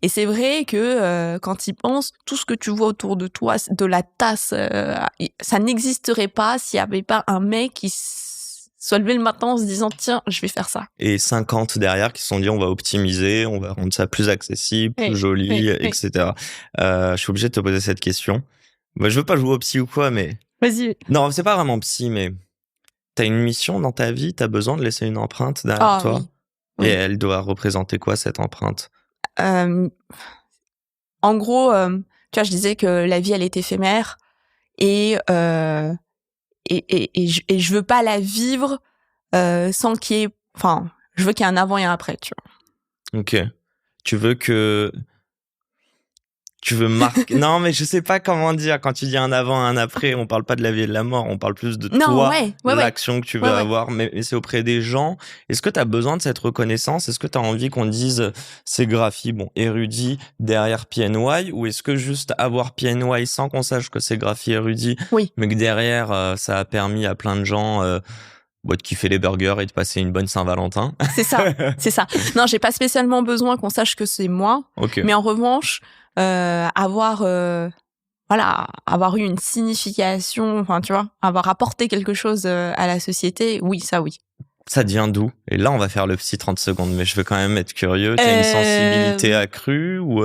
c'est vrai que quand ils pensent, tout ce que tu vois autour de toi, de la tasse, ça n'existerait pas s'il n'y avait pas un mec qui soit levé le matin en se disant tiens, je vais faire ça.
Et 50 derrière qui se sont dit on va optimiser, on va rendre ça plus accessible, plus joli, etc. Je suis obligé de te poser cette question. Moi, je veux pas jouer au psy ou quoi, mais...
Vas-y.
Non, c'est pas vraiment psy, mais t'as une mission dans ta vie, t'as besoin de laisser une empreinte derrière toi. Oui. Et elle doit représenter quoi, cette empreinte?
En gros, tu vois, je disais que la vie, elle est éphémère et je veux pas la vivre sans qu'il y ait... Enfin, je veux qu'il y ait un avant et un après, tu vois.
Ok. Tu veux marquer... Non, mais je sais pas comment dire. Quand tu dis un avant, un après, on parle pas de la vie et de la mort. On parle plus de toi, l'action que tu veux avoir. Mais c'est auprès des gens. Est-ce que tu as besoin de cette reconnaissance? Est-ce que tu as envie qu'on dise c'est Graphy, érudit derrière PNY? Ou est-ce que juste avoir PNY sans qu'on sache que c'est Graphy érudit, mais que derrière, ça a permis à plein de gens... de kiffer les burgers et de passer une bonne Saint-Valentin.
C'est ça. Non, j'ai pas spécialement besoin qu'on sache que c'est moi.
Okay.
Mais en revanche, avoir eu une signification, enfin, tu vois, avoir apporté quelque chose à la société, oui, ça, oui.
Ça devient d'où? Et là, on va faire le petit 30 secondes, mais je veux quand même être curieux. T'as une sensibilité accrue ou...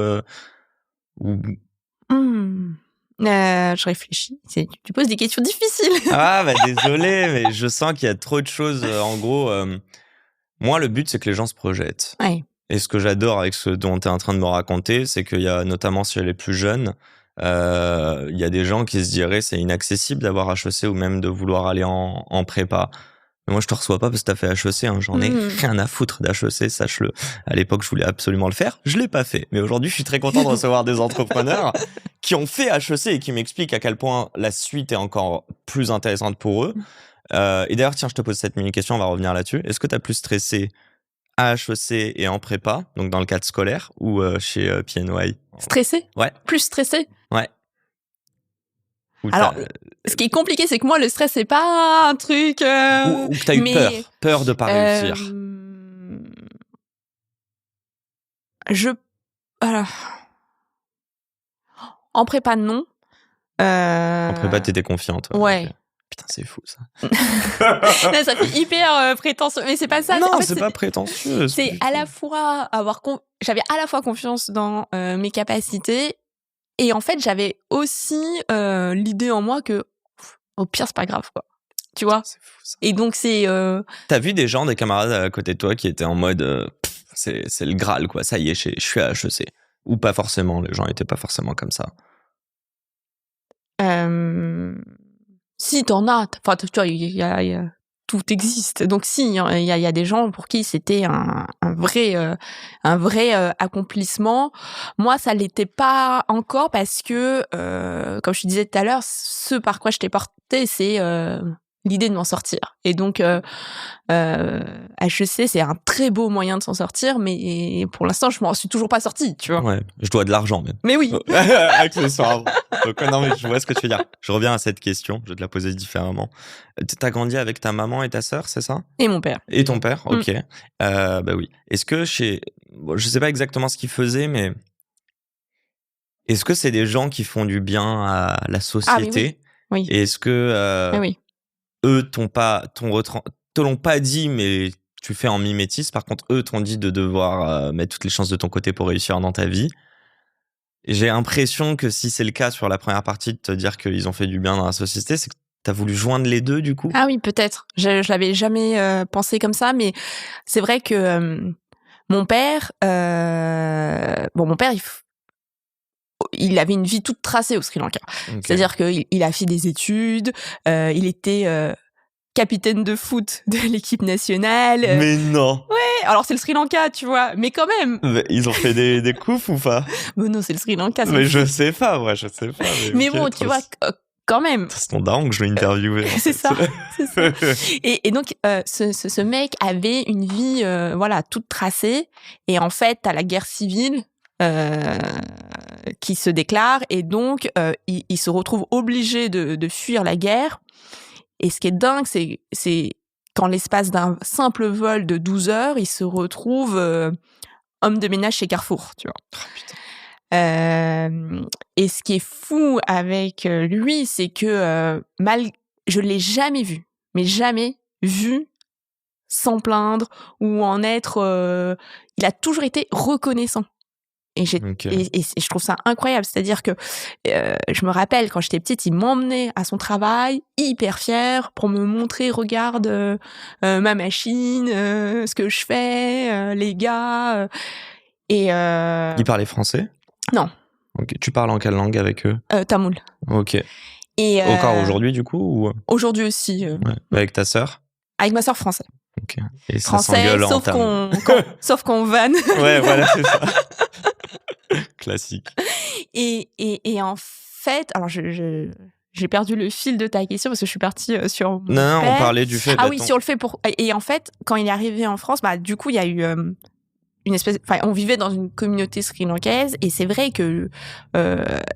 Je réfléchis. Tu poses des questions difficiles.
Ah, désolé, mais je sens qu'il y a trop de choses. En gros, moi, le but, c'est que les gens se projettent.
Ouais.
Et ce que j'adore avec ce dont tu es en train de me raconter, c'est qu'il y a, notamment chez les plus jeunes, il y a des gens qui se diraient c'est inaccessible d'avoir HEC ou même de vouloir aller en prépa. Mais moi, je te reçois pas parce que t'as fait HEC, hein. J'en ai rien à foutre d'HEC, sache-le. À l'époque, je voulais absolument le faire. Je l'ai pas fait. Mais aujourd'hui, je suis très content de recevoir des entrepreneurs qui ont fait HEC et qui m'expliquent à quel point la suite est encore plus intéressante pour eux. Et d'ailleurs, tiens, je te pose cette mini-question, on va revenir là-dessus. Est-ce que t'as plus stressé à HEC et en prépa, donc dans le cadre scolaire, ou chez PNY?
Stressé?
Ouais.
Plus stressé?
Ouais.
Alors, ce qui est compliqué, c'est que moi, le stress, c'est pas un truc...
Ou que t'as eu peur de pas réussir.
En prépa, non.
En prépa, t'étais confiante.
Ouais.
Okay. Putain, c'est fou, ça.
Ça fait hyper prétentieux. Mais c'est pas ça.
Non, en fait, c'est pas prétentieux.
C'est à la fois j'avais à la fois confiance dans mes capacités et en fait, j'avais aussi l'idée en moi que au pire, c'est pas grave, quoi. Tu vois?
C'est fou, ça.
Et donc, c'est...
T'as vu des gens, des camarades à côté de toi qui étaient en mode c'est le Graal, quoi. Ça y est, je suis à HEC. Ou pas forcément, les gens étaient pas forcément comme ça.
Si, t'en as. Enfin, tu vois, il y a tout existe. Donc, si, il y a des gens pour qui c'était un vrai accomplissement. Moi, ça l'était pas encore parce que, comme je te disais tout à l'heure, ce par quoi je t'ai porté, c'est l'idée de m'en sortir. Et donc, HEC, c'est un très beau moyen de s'en sortir, mais pour l'instant, je m'en suis toujours pas sortie, tu vois.
Ouais, je dois de l'argent, même.
Mais oui.
Accessoirement. Donc, non, mais je vois ce que tu veux dire. Je reviens à cette question, je vais te la poser différemment. T'as grandi avec ta maman et ta sœur, c'est ça?
Et mon père.
Et ton père, ok. Bah oui. Est-ce que je sais pas exactement ce qu'ils faisaient, mais est-ce que c'est des gens qui font du bien à la société?
Oui.
Et est-ce que...
Oui.
eux te l'ont pas dit, mais tu fais en mimétisme. Par contre, eux t'ont dit de devoir mettre toutes les chances de ton côté pour réussir dans ta vie. J'ai l'impression que si c'est le cas sur la première partie de te dire qu'ils ont fait du bien dans la société, c'est que t'as voulu joindre les deux, du coup?
Ah oui, peut-être. Je l'avais jamais pensé comme ça, mais c'est vrai que mon père, il avait une vie toute tracée au Sri Lanka. Okay. C'est-à-dire qu'il a fait des études, il était capitaine de foot de l'équipe nationale.
Mais non.
Ouais, alors c'est le Sri Lanka, tu vois, mais quand même.
Mais ils ont fait des coups ou pas?
Mais non, c'est le Sri Lanka.
Mais je sais pas.
Mais bon, tu vois, quand même.
C'est ton daron que je vais interviewer.
C'est ça. Et donc, ce mec avait une vie, toute tracée. Et en fait, t'as la guerre civile qui se déclare, et donc il se retrouve obligé de fuir la guerre. Et ce qui est dingue, c'est qu'en l'espace d'un simple vol de 12 heures, il se retrouve homme de ménage chez Carrefour, tu vois.
Oh, putain.
Et ce qui est fou avec lui, c'est que je l'ai jamais vu, mais jamais vu sans plaindre ou en être... il a toujours été reconnaissant. Et je trouve ça incroyable. C'est-à-dire que je me rappelle, quand j'étais petite, il m'emmenait à son travail, hyper fier, pour me montrer, regarde ma machine, ce que je fais, les gars.
Il parlait français?
Non.
Okay. Tu parles en quelle langue avec eux?
Tamoul.
Ok. Et encore aujourd'hui, du coup ou...
Aujourd'hui aussi.
Ouais. Avec ta sœur?
Avec ma sœur, français.
Ok. Et ça
français,
s'engueule
sauf qu'on vanne.
Ouais, voilà, c'est ça. Classique.
Et en fait, alors j'ai perdu le fil de ta question parce que je suis partie sur mon
Non,
père.
On parlait du fait.
Ah oui, sur le fait pour. Et en fait, quand il est arrivé en France, du coup, il y a eu une espèce. Enfin, on vivait dans une communauté sri-lankaise, et c'est vrai que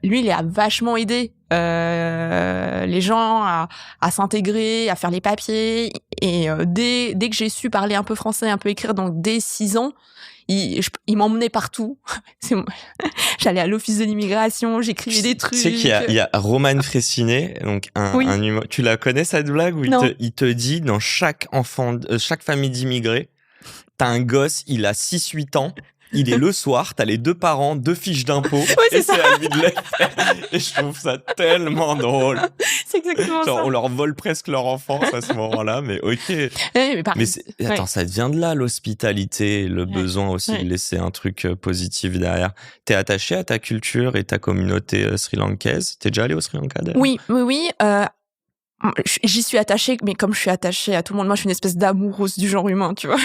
lui, il a vachement aidé les gens à s'intégrer, à faire les papiers. Et dès que j'ai su parler un peu français, un peu écrire, donc dès 6 ans. Il m'emmenait partout. J'allais à l'office de l'immigration, j'écrivais des trucs.
Tu sais qu'il y a Roman Fressinet, donc un humour. Tu la connais, cette blague où il te dit, dans chaque famille d'immigrés, t'as un gosse, il a 6-8 ans, il est le soir, t'as les 2 parents, 2 fiches d'impôts, et c'est à lui de les faire. Et je trouve ça tellement drôle.
C'est exactement ça.
On leur vole presque leur enfance à ce moment-là, mais ok. Attends, ça vient de là, l'hospitalité, le besoin aussi de laisser un truc positif derrière. T'es attaché à ta culture et ta communauté sri-lankaise? T'es déjà allé au Sri Lanka d'ailleurs?
Oui. J'y suis attachée, mais comme je suis attachée à tout le monde, moi je suis une espèce d'amoureuse du genre humain, tu vois.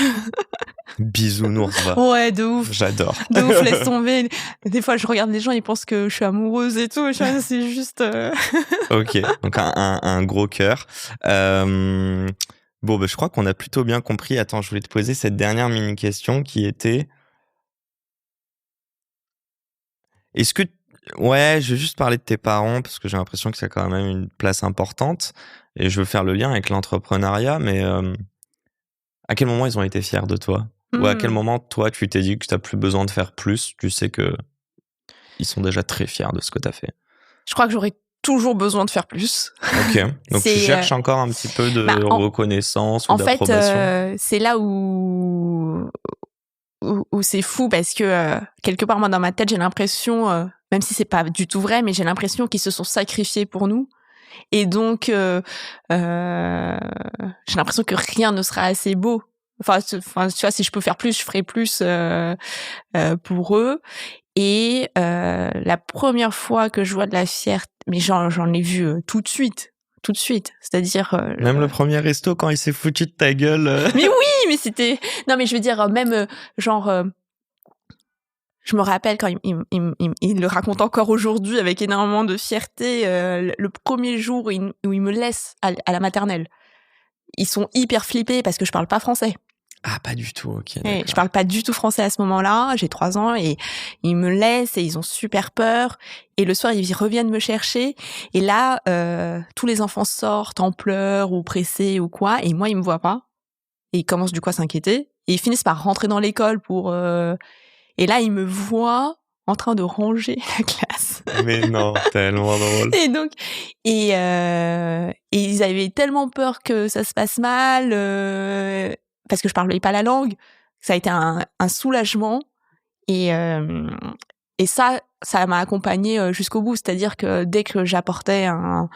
Bisounours, va.
Ouais, de ouf.
J'adore.
De ouf, laisse tomber. Des fois, je regarde les gens, ils pensent que je suis amoureuse et tout. C'est juste...
Ok, donc un gros cœur. Bon, je crois qu'on a plutôt bien compris. Attends, je voulais te poser cette dernière mini-question qui était... Est-ce que... Ouais, je vais juste parler de tes parents parce que j'ai l'impression que ça a quand même une place importante et je veux faire le lien avec l'entrepreneuriat, mais à quel moment ils ont été fiers de toi? Ou à quel moment, toi, tu t'es dit que tu n'as plus besoin de faire plus? Tu sais que ils sont déjà très fiers de ce que tu as fait.
Je crois que j'aurais toujours besoin de faire plus.
Ok, donc tu cherches encore un petit peu de reconnaissance ou d'approbation.
En fait, c'est là où c'est fou parce que quelque part, moi, dans ma tête, j'ai l'impression, même si c'est pas du tout vrai, mais j'ai l'impression qu'ils se sont sacrifiés pour nous. Et donc, j'ai l'impression que rien ne sera assez beau. Enfin, tu vois, si je peux faire plus, je ferai plus pour eux. Et la première fois que je vois de la fierté, mais j'en ai vu tout de suite. C'est-à-dire...
même le premier resto, quand il s'est foutu de ta gueule.
Mais oui, mais c'était... Non, mais je veux dire, même je me rappelle quand il le raconte encore aujourd'hui avec énormément de fierté, le premier jour où il me laisse à la maternelle. Ils sont hyper flippés parce que je parle pas français.
Ah, pas du tout, ok.
Je parle pas du tout français à ce moment-là, j'ai 3 ans et ils me laissent et ils ont super peur. Et le soir, ils reviennent me chercher. Et là, tous les enfants sortent en pleurs ou pressés ou quoi. Et moi, ils me voient pas. Et ils commencent du coup à s'inquiéter. Et ils finissent par rentrer dans l'école pour... Et là, ils me voient en train de ranger la classe.
Mais non, tellement drôle.
Et donc, et ils avaient tellement peur que ça se passe mal, parce que je parlais pas la langue. Ça a été un soulagement. Et ça m'a accompagnée jusqu'au bout. C'est-à-dire que dès que j'apportais un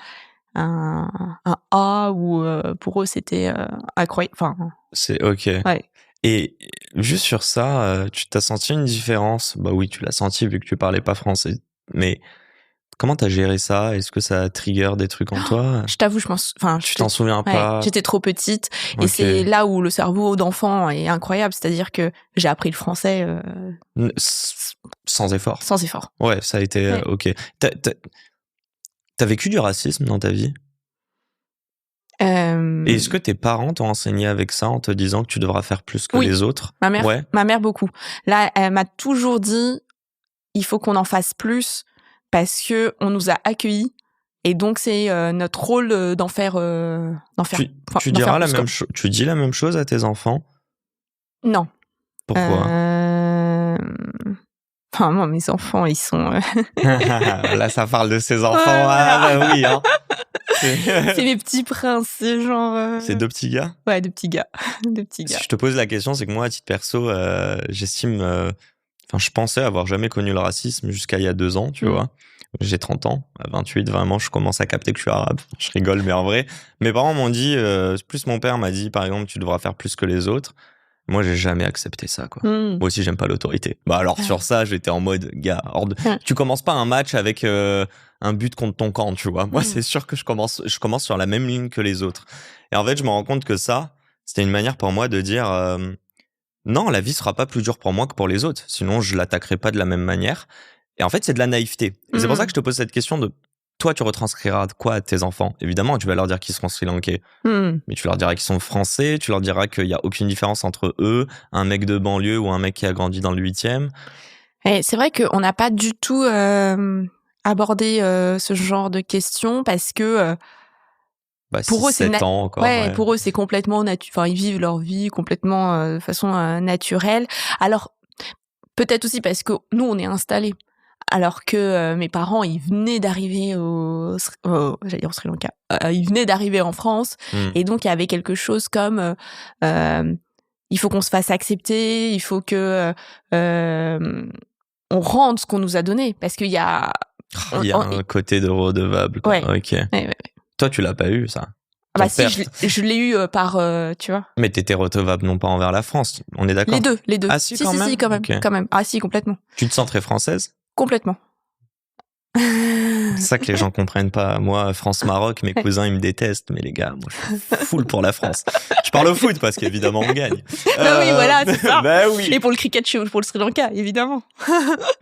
A ou pour eux c'était incroyable. Enfin,
c'est ok.
Ouais.
Et juste sur ça, tu t'as senti une différence? Bah oui, tu l'as senti vu que tu parlais pas français. Mais comment t'as géré ça? Est-ce que ça trigger des trucs en toi?
Je t'avoue,
Tu t'en souviens pas?
J'étais trop petite. Et c'est là où le cerveau d'enfant est incroyable. C'est-à-dire que j'ai appris le français
sans effort.
Sans effort.
Ouais, ça a été ok. T'as vécu du racisme dans ta vie? Et est-ce que tes parents t'ont enseigné avec ça en te disant que tu devras faire plus que les autres?
Ma mère beaucoup. Là, elle m'a toujours dit, il faut qu'on en fasse plus parce que on nous a accueillis et donc c'est notre rôle d'en faire.
Tu diras la même chose. Tu dis la même chose à tes enfants?
Non.
Pourquoi?
Enfin, moi, mes enfants, ils sont.
Là, ça parle de ses enfants. Ah bah oui. Hein.
C'est mes petits princes, c'est genre.
C'est 2 petits gars?
Ouais, 2 petits gars. 2 petits gars.
Si je te pose la question, c'est que moi, à titre perso, j'estime. Enfin, je pensais avoir jamais connu le racisme jusqu'à il y a 2 ans, tu vois. J'ai 30 ans, à 28, vraiment, je commence à capter que je suis arabe. Je rigole, mais en vrai, mes parents m'ont dit, plus mon père m'a dit, par exemple, tu devras faire plus que les autres. Moi, j'ai jamais accepté ça, quoi. Moi aussi, j'aime pas l'autorité. Bah alors, sur ça, j'étais en mode, gars, tu commences pas un match avec un but contre ton camp, tu vois. Moi, c'est sûr que je commence sur la même ligne que les autres. Et en fait, je me rends compte que ça, c'était une manière pour moi de dire, non, la vie sera pas plus dure pour moi que pour les autres. Sinon, je l'attaquerai pas de la même manière. Et en fait, c'est de la naïveté. Et c'est pour ça que je te pose cette question de, toi, tu retranscriras quoi à tes enfants? Évidemment, tu vas leur dire qu'ils seront sri-lankais. Mais tu leur diras qu'ils sont français, tu leur diras qu'il n'y a aucune différence entre eux, un mec de banlieue ou un mec qui a grandi dans le 8e.
Et c'est vrai qu'on n'a pas du tout abordé ce genre de questions parce que pour eux,
7 ans encore.
Pour eux, c'est complètement enfin, ils vivent leur vie complètement de façon naturelle. Alors, peut-être aussi parce que nous, on est installés. Alors que mes parents, ils venaient d'arriver j'allais dire au Sri Lanka. Ils venaient d'arriver en France. Et donc, il y avait quelque chose comme il faut qu'on se fasse accepter, il faut que on rende ce qu'on nous a donné. Parce qu'il y a...
Il y a un côté de redevable. Quoi.
Ouais.
Ok. Ouais. Toi, tu l'as pas eu, ça?
Bah si, je l'ai eu par, tu vois.
Mais t'étais redevable non pas envers la France, on est d'accord?
Les deux.
Ah si, quand même.
Si, quand même, quand même. Ah si, complètement.
Tu te sens très française?
Complètement.
C'est ça que les gens comprennent pas. Moi, France-Maroc, mes cousins, ils me détestent. Mais les gars, moi, je suis full pour la France. Je parle au foot parce qu'évidemment, on gagne.
Bah oui, voilà, c'est ça.
Bah oui.
Et pour le cricket, pour le Sri Lanka, évidemment.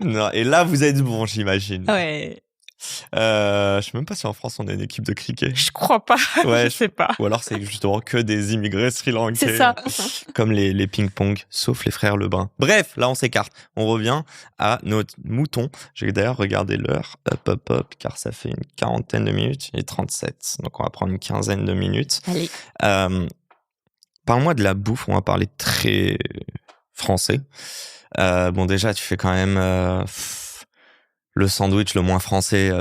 Non, et là, vous êtes bon, j'imagine.
Ouais.
Je sais même pas si en France on a une équipe de cricket.
Je crois pas. Ouais, je sais pas.
Ou alors c'est justement que des immigrés sri-lankais.
C'est ça.
Comme les ping-pong, sauf les frères Lebrun. Bref, là on s'écarte. On revient à notre mouton. J'ai d'ailleurs regardé l'heure. Hop, car ça fait une 40aine de minutes. Il est 37. Donc on va prendre une 15aine de minutes.
Allez.
Parle-moi de la bouffe. On va parler très français. Bon, déjà, tu fais quand même... le sandwich le moins français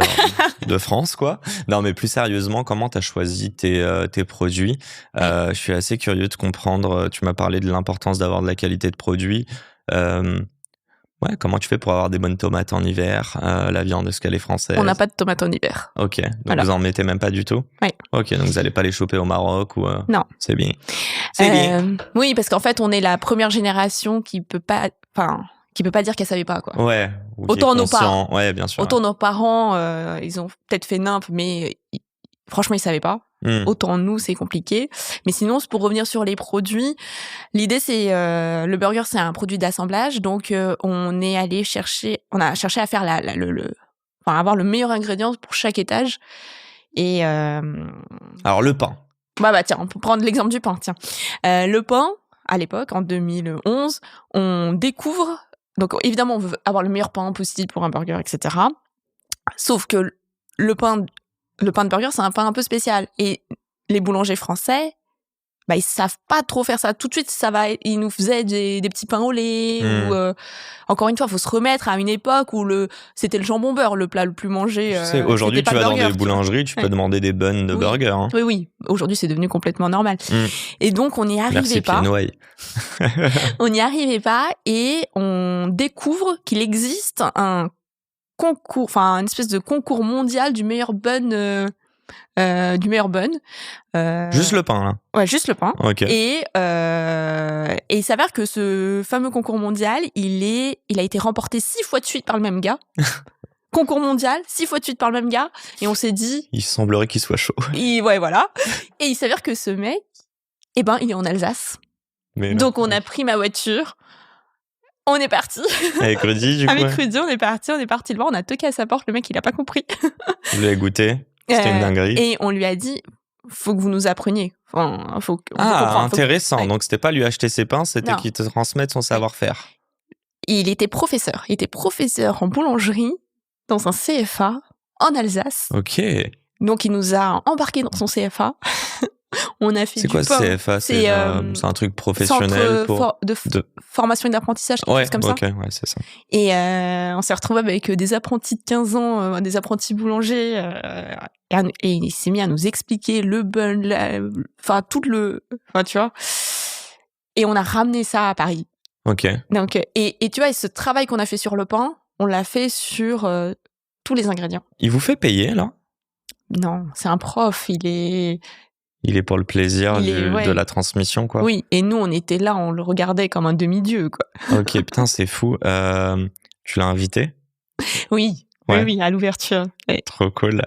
de France, quoi. Non, mais plus sérieusement, comment t'as choisi tes produits? Je suis assez curieux de comprendre. Tu m'as parlé de l'importance d'avoir de la qualité de produit. Ouais, comment tu fais pour avoir des bonnes tomates en hiver? La viande, est-ce qu'elle est française?
On n'a pas de tomates en hiver.
Ok, donc voilà. Vous en mettez même pas du tout?
Oui.
Ok, donc vous allez pas les choper au Maroc ou
Non.
C'est bien. C'est bien.
Oui, parce qu'en fait, on est la première génération qui peut pas dire qu'elle savait pas, quoi.
Ouais.
Autant nos parents.
Ouais, bien sûr.
Autant nos parents, ils ont peut-être fait nimp, mais franchement, ils savaient pas. Autant nous, c'est compliqué. Mais sinon, pour revenir sur les produits, l'idée, c'est le burger, c'est un produit d'assemblage. Donc, on a cherché à faire avoir le meilleur ingrédient pour chaque étage. Et
alors, le pain.
Bah tiens, on peut prendre l'exemple du pain. Tiens, le pain, à l'époque, en 2011, on découvre. Donc, évidemment, on veut avoir le meilleur pain possible pour un burger, etc. Sauf que le pain de burger, c'est un pain un peu spécial. Et les boulangers français, ils savent pas trop faire ça. Tout de suite, ils nous faisaient des petits pains au lait ou encore une fois, faut se remettre à une époque où c'était le jambon beurre, le plat le plus mangé.
Aujourd'hui, tu vas dans des boulangeries, tu peux demander des buns de burger. Hein.
Oui. Aujourd'hui, c'est devenu complètement normal. Et donc, on n'y arrivait pas. On n'y arrivait pas et on découvre qu'il existe un concours, enfin, une espèce de concours mondial du meilleur bun.
Juste le pain, là.
Ouais, juste le pain.
Okay.
Et il s'avère que ce fameux concours mondial, il a été remporté 6 fois de suite par le même gars. Concours mondial, 6 fois de suite par le même gars. Et on s'est dit...
Il semblerait qu'il soit chaud.
Ouais, voilà. Et il s'avère que ce mec, il est en Alsace. Donc, on a pris ma voiture. On est parti.
Avec Rudy, du coup.
Avec Rudy, on est parti le voir. On a toqué à sa porte. Le mec, il a pas compris.
Vous l'avez goûté? C'était une dinguerie.
Et on lui a dit, faut que vous nous appreniez. Enfin, faut
intéressant. Donc, c'était pas lui acheter ses pains, c'était qu'il te transmette son savoir-faire.
Il était professeur. Il était professeur en boulangerie dans un CFA en Alsace.
Ok.
Donc, il nous a embarqués dans son CFA. On a fait
c'est quoi
pain.
CFA? C'est un truc professionnel
de formation et d'apprentissage, quelque chose comme ça.
Ouais, c'est ça.
Et on s'est retrouvés avec des apprentis de 15 ans, des apprentis boulangers, et il s'est mis à nous expliquer le bun, tu vois. Et on a ramené ça à Paris.
Ok.
Donc, et tu vois, ce travail qu'on a fait sur le pain, on l'a fait sur tous les ingrédients.
Il vous fait payer, là?
Non, c'est un prof,
il est pour le plaisir de la transmission, quoi.
Oui, et nous, on était là, on le regardait comme un demi-dieu, quoi.
Ok, putain, c'est fou. Tu l'as invité?
Oui, à l'ouverture. Ouais.
Trop cool.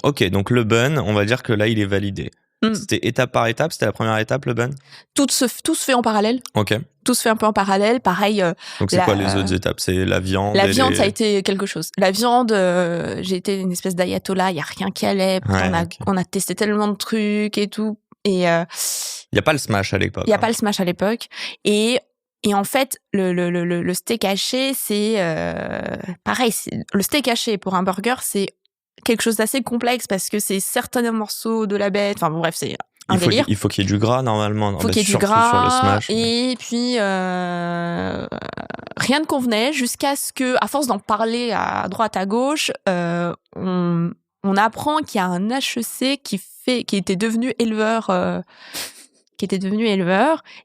Ok, donc le bun, on va dire que là, il est validé. C'était étape par étape, c'était la première étape, le bun?
Tout se fait en parallèle.
Ok.
Tout se fait un peu en parallèle, pareil.
Donc c'est quoi les autres étapes? C'est la viande?
La viande, ça a été quelque chose. La viande, j'ai été une espèce d'ayatollah, il y a rien qui allait. On a testé tellement de trucs et tout. Et il
y a pas le smash à l'époque.
Il y a pas le smash à l'époque. Et en fait, le steak haché, c'est pareil. Le steak haché pour un burger, c'est quelque chose d'assez complexe parce que c'est certains morceaux de la bête. Enfin bon, bref, c'est un délire.
Il faut qu'il y ait du gras normalement.
Il faut qu'il y ait du gras.
Sur le smash.
Et puis rien ne convenait jusqu'à ce que, à force d'en parler à droite à gauche, on apprend qu'il y a un HEC qui était devenu éleveur.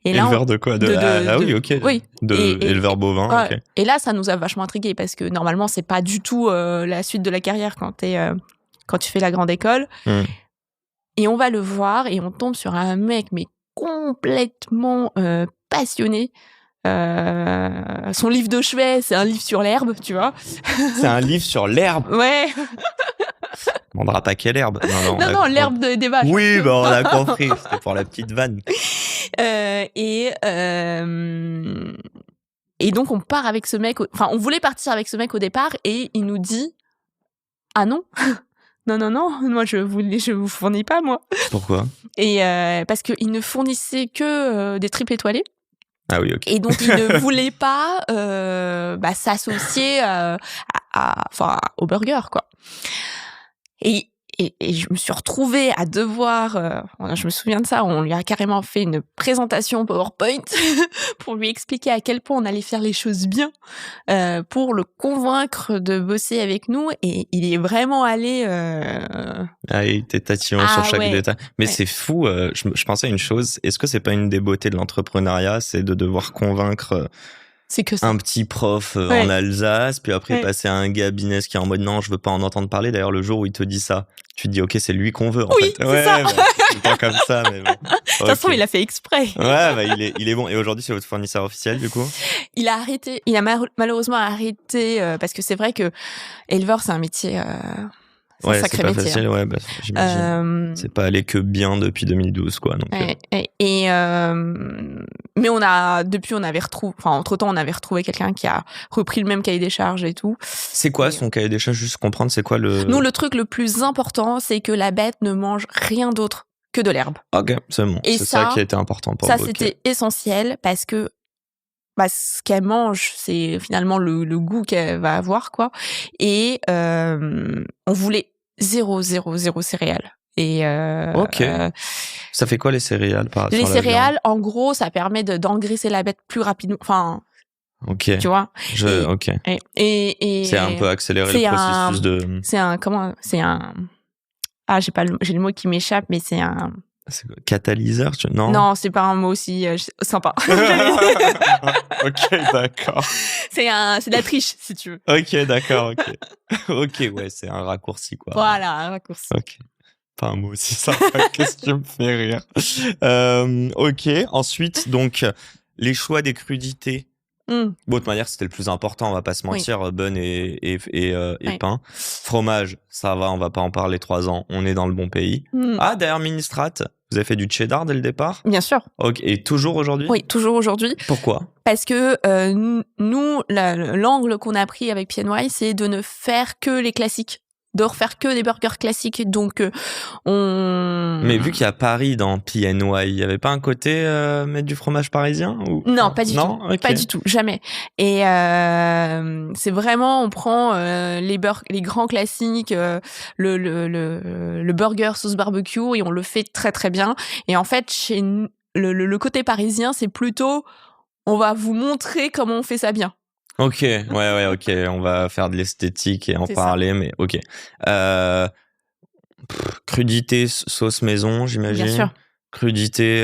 Et
éleveur de quoi? Oui, ok.
Oui.
Éleveur bovin. Okay.
Et là, ça nous a vachement intrigués parce que normalement, c'est pas du tout la suite de la carrière quand tu fais la grande école. Et on va le voir et on tombe sur un mec mais complètement passionné. Son livre de chevet, c'est un livre sur l'herbe, tu vois.
C'est un livre sur l'herbe?
Ouais.
On ne pas quelle herbe.
Non, l'herbe des vaches.
Oui, on a compris. C'était pour la petite vanne.
Et donc, on part avec ce mec. Enfin, on voulait partir avec ce mec au départ et il nous dit « Ah non, non, moi, je vous fournis pas, moi. »
Pourquoi?
Et parce qu'il ne fournissait que des tripes étoilées.
Ah oui, ok.
Et donc, il ne voulait pas s'associer au burger, quoi. Et je me suis retrouvée à devoir, je me souviens de ça, on lui a carrément fait une présentation PowerPoint pour lui expliquer à quel point on allait faire les choses bien, pour le convaincre de bosser avec nous. Et il est vraiment allé...
il était tatillon sur chaque détail. Mais c'est fou, je pensais à une chose, est-ce que c'est pas une des beautés de l'entrepreneuriat, c'est de devoir convaincre...
C'est que ça.
Un petit prof en Alsace, puis après passer à un gars business qui est en mode non, je veux pas en entendre parler. D'ailleurs, le jour où il te dit ça, tu te dis ok, c'est lui qu'on veut en fait.
C'est ça.
C'est pas comme ça, mais bon.
De toute façon, il a fait exprès.
Ouais, il est bon. Et aujourd'hui, c'est votre fournisseur officiel du coup? Il
a malheureusement arrêté parce que c'est vrai que éleveur, c'est un métier. C'est
pas facile, j'imagine. C'est pas allé que bien depuis 2012, quoi. Donc,
mais depuis, on avait retrouvé, entre-temps, on avait retrouvé quelqu'un qui a repris le même cahier des charges et tout.
C'est quoi son cahier des charges? Juste comprendre, c'est quoi
Nous, le truc le plus important, c'est que la bête ne mange rien d'autre que de l'herbe.
Ok, c'est bon. Et c'est ça qui a été important pour vous.
Ça, c'était essentiel parce que ce qu'elle mange, c'est finalement le goût qu'elle va avoir, quoi. Et on voulait zéro céréales. Et
ça fait quoi les céréales
Les céréales, en gros, ça permet d'engraisser la bête plus rapidement. Enfin,
Ok.
Tu vois.
Ok.
Et
c'est un peu accélérer le processus de.
J'ai le mot qui m'échappe, mais c'est un.
C'est quoi, catalyseur, non?
Non, c'est pas un mot aussi sympa.
Ok, d'accord.
C'est de la triche, si tu veux.
Ok, d'accord, ok. Ok, ouais, c'est un raccourci, quoi.
Voilà, un raccourci.
Ok. Pas un mot aussi sympa. Qu'est-ce qui me fait rire? Ok. Ensuite, donc, les choix des crudités. Bon, de toute manière, c'était le plus important, on va pas se mentir, bun et pain. Fromage, ça va, on va pas en parler 3 ans, on est dans le bon pays. Ah, d'ailleurs, Ministrat, vous avez fait du cheddar dès le départ?
Bien sûr.
Ok, et toujours aujourd'hui?
Oui, toujours aujourd'hui.
Pourquoi?
Parce que nous, l'angle qu'on a pris avec PNY, c'est de ne faire que les classiques, de refaire que des burgers classiques. Donc,
Mais vu qu'il y a Paris dans PNY, il y avait pas un côté mettre du fromage parisien ou...
Non, pas du tout.
Okay.
Pas du tout, jamais. Et c'est vraiment, on prend les grands classiques, le burger sauce barbecue, et on le fait très très bien. Et en fait, chez le côté parisien, c'est plutôt, on va vous montrer comment on fait ça bien.
Ok, ouais, ok. On va faire de l'esthétique et en parler, mais ok. Crudité, sauce maison, j'imagine.
Bien sûr.
Crudité,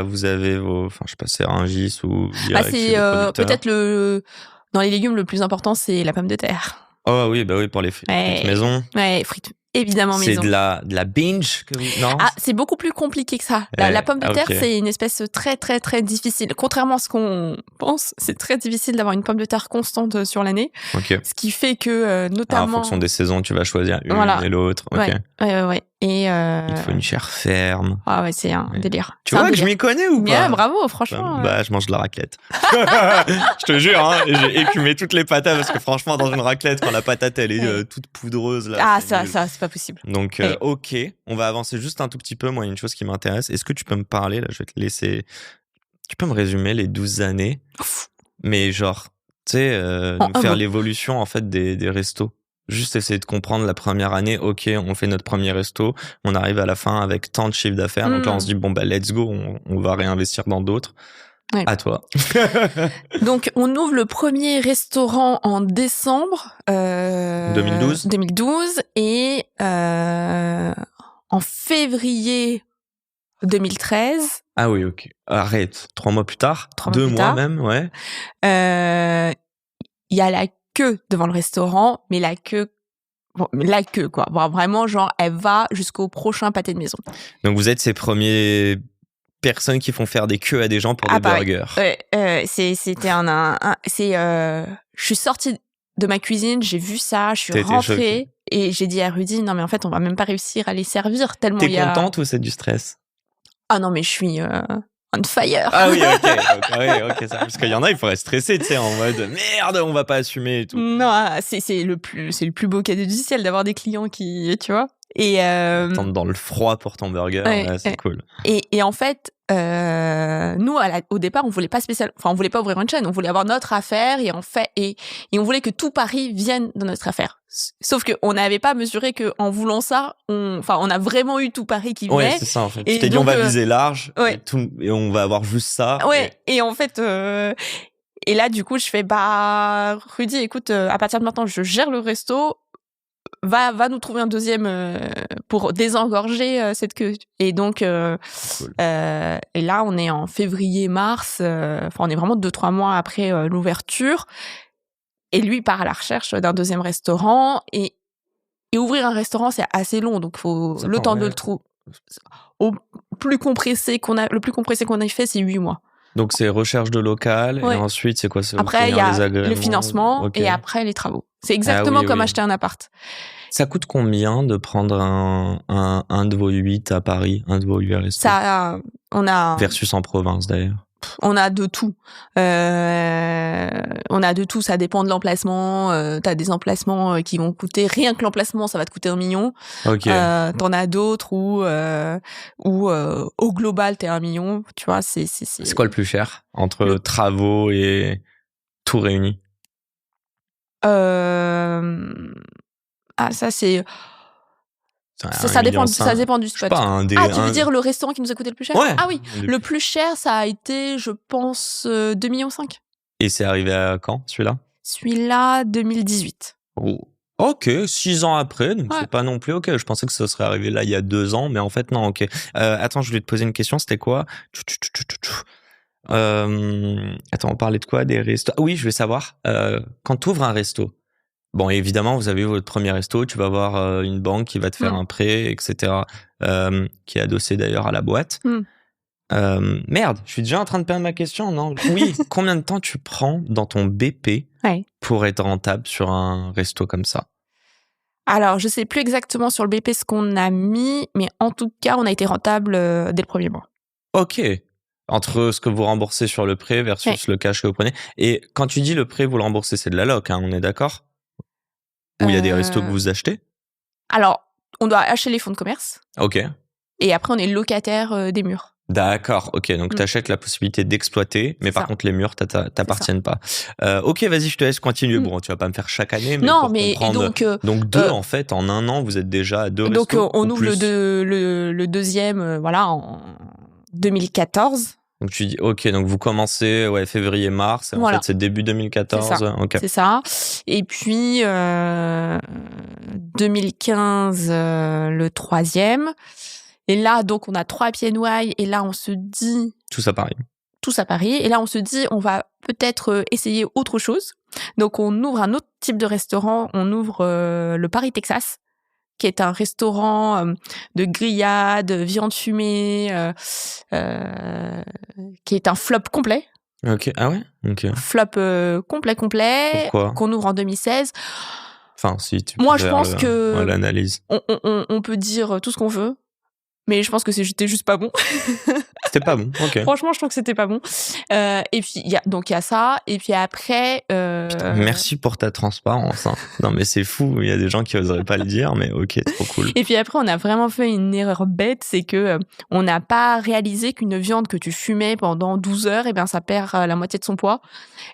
vous avez vos, je sais pas, Serengis ou...
c'est peut-être dans les légumes, le plus important, c'est la pomme de terre.
Oh oui, bah oui, pour les frites maison.
Ouais, frites évidemment maison.
C'est de la binge que vous... Non.
Ah, c'est beaucoup plus compliqué que ça. La pomme de terre, c'est une espèce très très très difficile. Contrairement à ce qu'on pense, c'est très difficile d'avoir une pomme de terre constante sur l'année.
Ok.
Ce qui fait que notamment...
en fonction des saisons, tu vas choisir une et l'autre. Okay.
Ouais. Et
il te faut une chair ferme.
Ah ouais, c'est un délire.
Tu vois que je m'y connais ou pas?
Bien, bravo, franchement.
Bah, je mange de la raclette. Je te jure, hein, j'ai écumé toutes les patates parce que franchement, dans une raclette, quand la patate elle est toute poudreuse là.
Ah ça, c'est pas possible.
Donc ok, on va avancer juste un tout petit peu. Moi, il y a une chose qui m'intéresse. Est-ce que tu peux me parler là? Je vais te laisser. Tu peux me résumer les 12 années, mais genre, tu sais, nous faire l'évolution en fait des restos. Juste essayer de comprendre la première année, ok, on fait notre premier resto, on arrive à la fin avec tant de chiffre d'affaires, donc là on se dit bon bah let's go, on va réinvestir dans d'autres. Ouais. À toi.
Donc on ouvre le premier restaurant en décembre 2012 et en février 2013.
Ah oui, ok. Arrête, 3 mois plus tard, 2 mois même, ouais.
Il y a la queue devant le restaurant, mais la queue quoi. Bon, vraiment, genre, elle va jusqu'au prochain pâté de maison.
Donc vous êtes ces premiers personnes qui font faire des queues à des gens pour des burgers.
C'était je suis sortie de ma cuisine, j'ai vu ça, je suis rentrée et j'ai dit à Rudy, non mais en fait, on va même pas réussir à les servir tellement il y a...
T'es contente ou c'est du stress?
Ah non, mais je suis... on fire.
Ah oui, ok, ça, parce qu'il y en a, il faudrait stresser, tu sais, en mode merde, on va pas assumer et tout.
Non, c'est le plus beau cadeau du ciel d'avoir des clients qui, tu vois. Et
dans le froid pour ton burger, c'est cool.
Et en fait, nous au départ, on voulait pas on voulait pas ouvrir une chaîne, on voulait avoir notre affaire et on voulait que tout Paris vienne dans notre affaire. Sauf que on n'avait pas mesuré que en voulant ça, on a vraiment eu tout Paris qui venait.
Ouais, c'est ça en fait. Tu t'es dit on va viser large et on va avoir juste ça.
Ouais. Et en fait et là du coup, je fais Rudy, écoute, à partir de maintenant, je gère le resto. Va nous trouver un deuxième pour désengorger cette queue. Et donc cool. Et là on est en février-mars, on est vraiment 2-3 mois après l'ouverture et lui part à la recherche d'un deuxième restaurant et ouvrir un restaurant c'est assez long, donc faut le temps de le trouver. Le plus compressé qu'on ait fait, c'est 8 mois.
Donc c'est recherche de local et ensuite c'est quoi?
Après il y a le financement et après les travaux. C'est exactement comme acheter un appart.
Ça coûte combien de prendre un de vos 8 à Paris, un de vos 8 restos?
Ça, on a...
Versus en province d'ailleurs.
On a de tout. Ça dépend de l'emplacement. T'as des emplacements qui vont coûter... Rien que l'emplacement, ça va te coûter 1 million.
Okay.
T'en as d'autres où au global, t'es 1 million. Tu vois, c'est
quoi le plus cher entre travaux et tout réuni?
Ça c'est... Ça dépend du spot. Tu veux dire le restaurant qui nous a coûté le plus cher?
Ouais.
Ah oui, le plus cher, ça a été, je pense, 2,5 millions.
Et c'est arrivé à quand, celui-là ?
Celui-là, 2018.
Oh. Ok, 6 ans après, donc c'est pas non plus ok. Je pensais que ça serait arrivé là il y a 2 ans, mais en fait non, ok. Attends, je voulais te poser une question, c'était quoi ? Attends, on parlait de quoi ? Des restos ? Oui, je veux savoir, quand tu ouvres un resto, bon, évidemment, vous avez votre premier resto, tu vas avoir une banque qui va te faire un prêt, etc., qui est adossé d'ailleurs à la boîte. Merde, je suis déjà en train de perdre ma question, non ? Oui, combien de temps tu prends dans ton BP pour être rentable sur un resto comme ça ?
Alors, je sais plus exactement sur le BP ce qu'on a mis, mais en tout cas, on a été rentable dès le premier mois.
Ok. Entre ce que vous remboursez sur le prêt versus le cash que vous prenez. Et quand tu dis le prêt, vous le remboursez, c'est de la loc, hein, on est d'accord ? Ou il y a des restos que vous achetez ?
Alors, on doit acheter les fonds de commerce.
Ok.
Et après, on est locataire des murs.
D'accord, ok, donc t'achètes la possibilité d'exploiter, mais par contre les murs t'appartiennent pas. Ok, vas-y, je te laisse continuer. Bon, tu vas pas me faire chaque année, mais
non,
pour
mais
comprendre. Donc deux, en fait, en un an, vous êtes déjà à 2 restos.
Donc on ouvre le deuxième, voilà, en 2014.
Donc tu dis, ok, donc vous commencez, février-mars, en fait c'est début 2014.
C'est ça.
Okay.
C'est ça. Et puis 2015, le troisième. Et là, donc, on a 3 PNY, et là, on se dit...
Tous à Paris.
Tous à Paris. Et là, on se dit, on va peut-être essayer autre chose. Donc, on ouvre un autre type de restaurant. On ouvre le Paris Texas, qui est un restaurant de grillades, viande fumée, qui est un flop complet.
Ok, ah ouais, ok.
Flop complet.
Pourquoi ?
Qu'on ouvre en 2016.
Enfin, si tu peux.
Moi, je pense que...
l'analyse.
On peut dire tout ce qu'on veut. Mais je pense que c'était juste pas bon.
C'était pas bon, ok.
Franchement, je trouve que c'était pas bon. Et puis, il y a ça. Et puis après...
Putain, merci pour ta transparence. Hein. Non, mais c'est fou. Il y a des gens qui oseraient pas le dire, mais ok, trop cool.
Et puis après, on a vraiment fait une erreur bête. C'est que on n'a pas réalisé qu'une viande que tu fumais pendant 12 heures, eh bien, ça perd la moitié de son poids.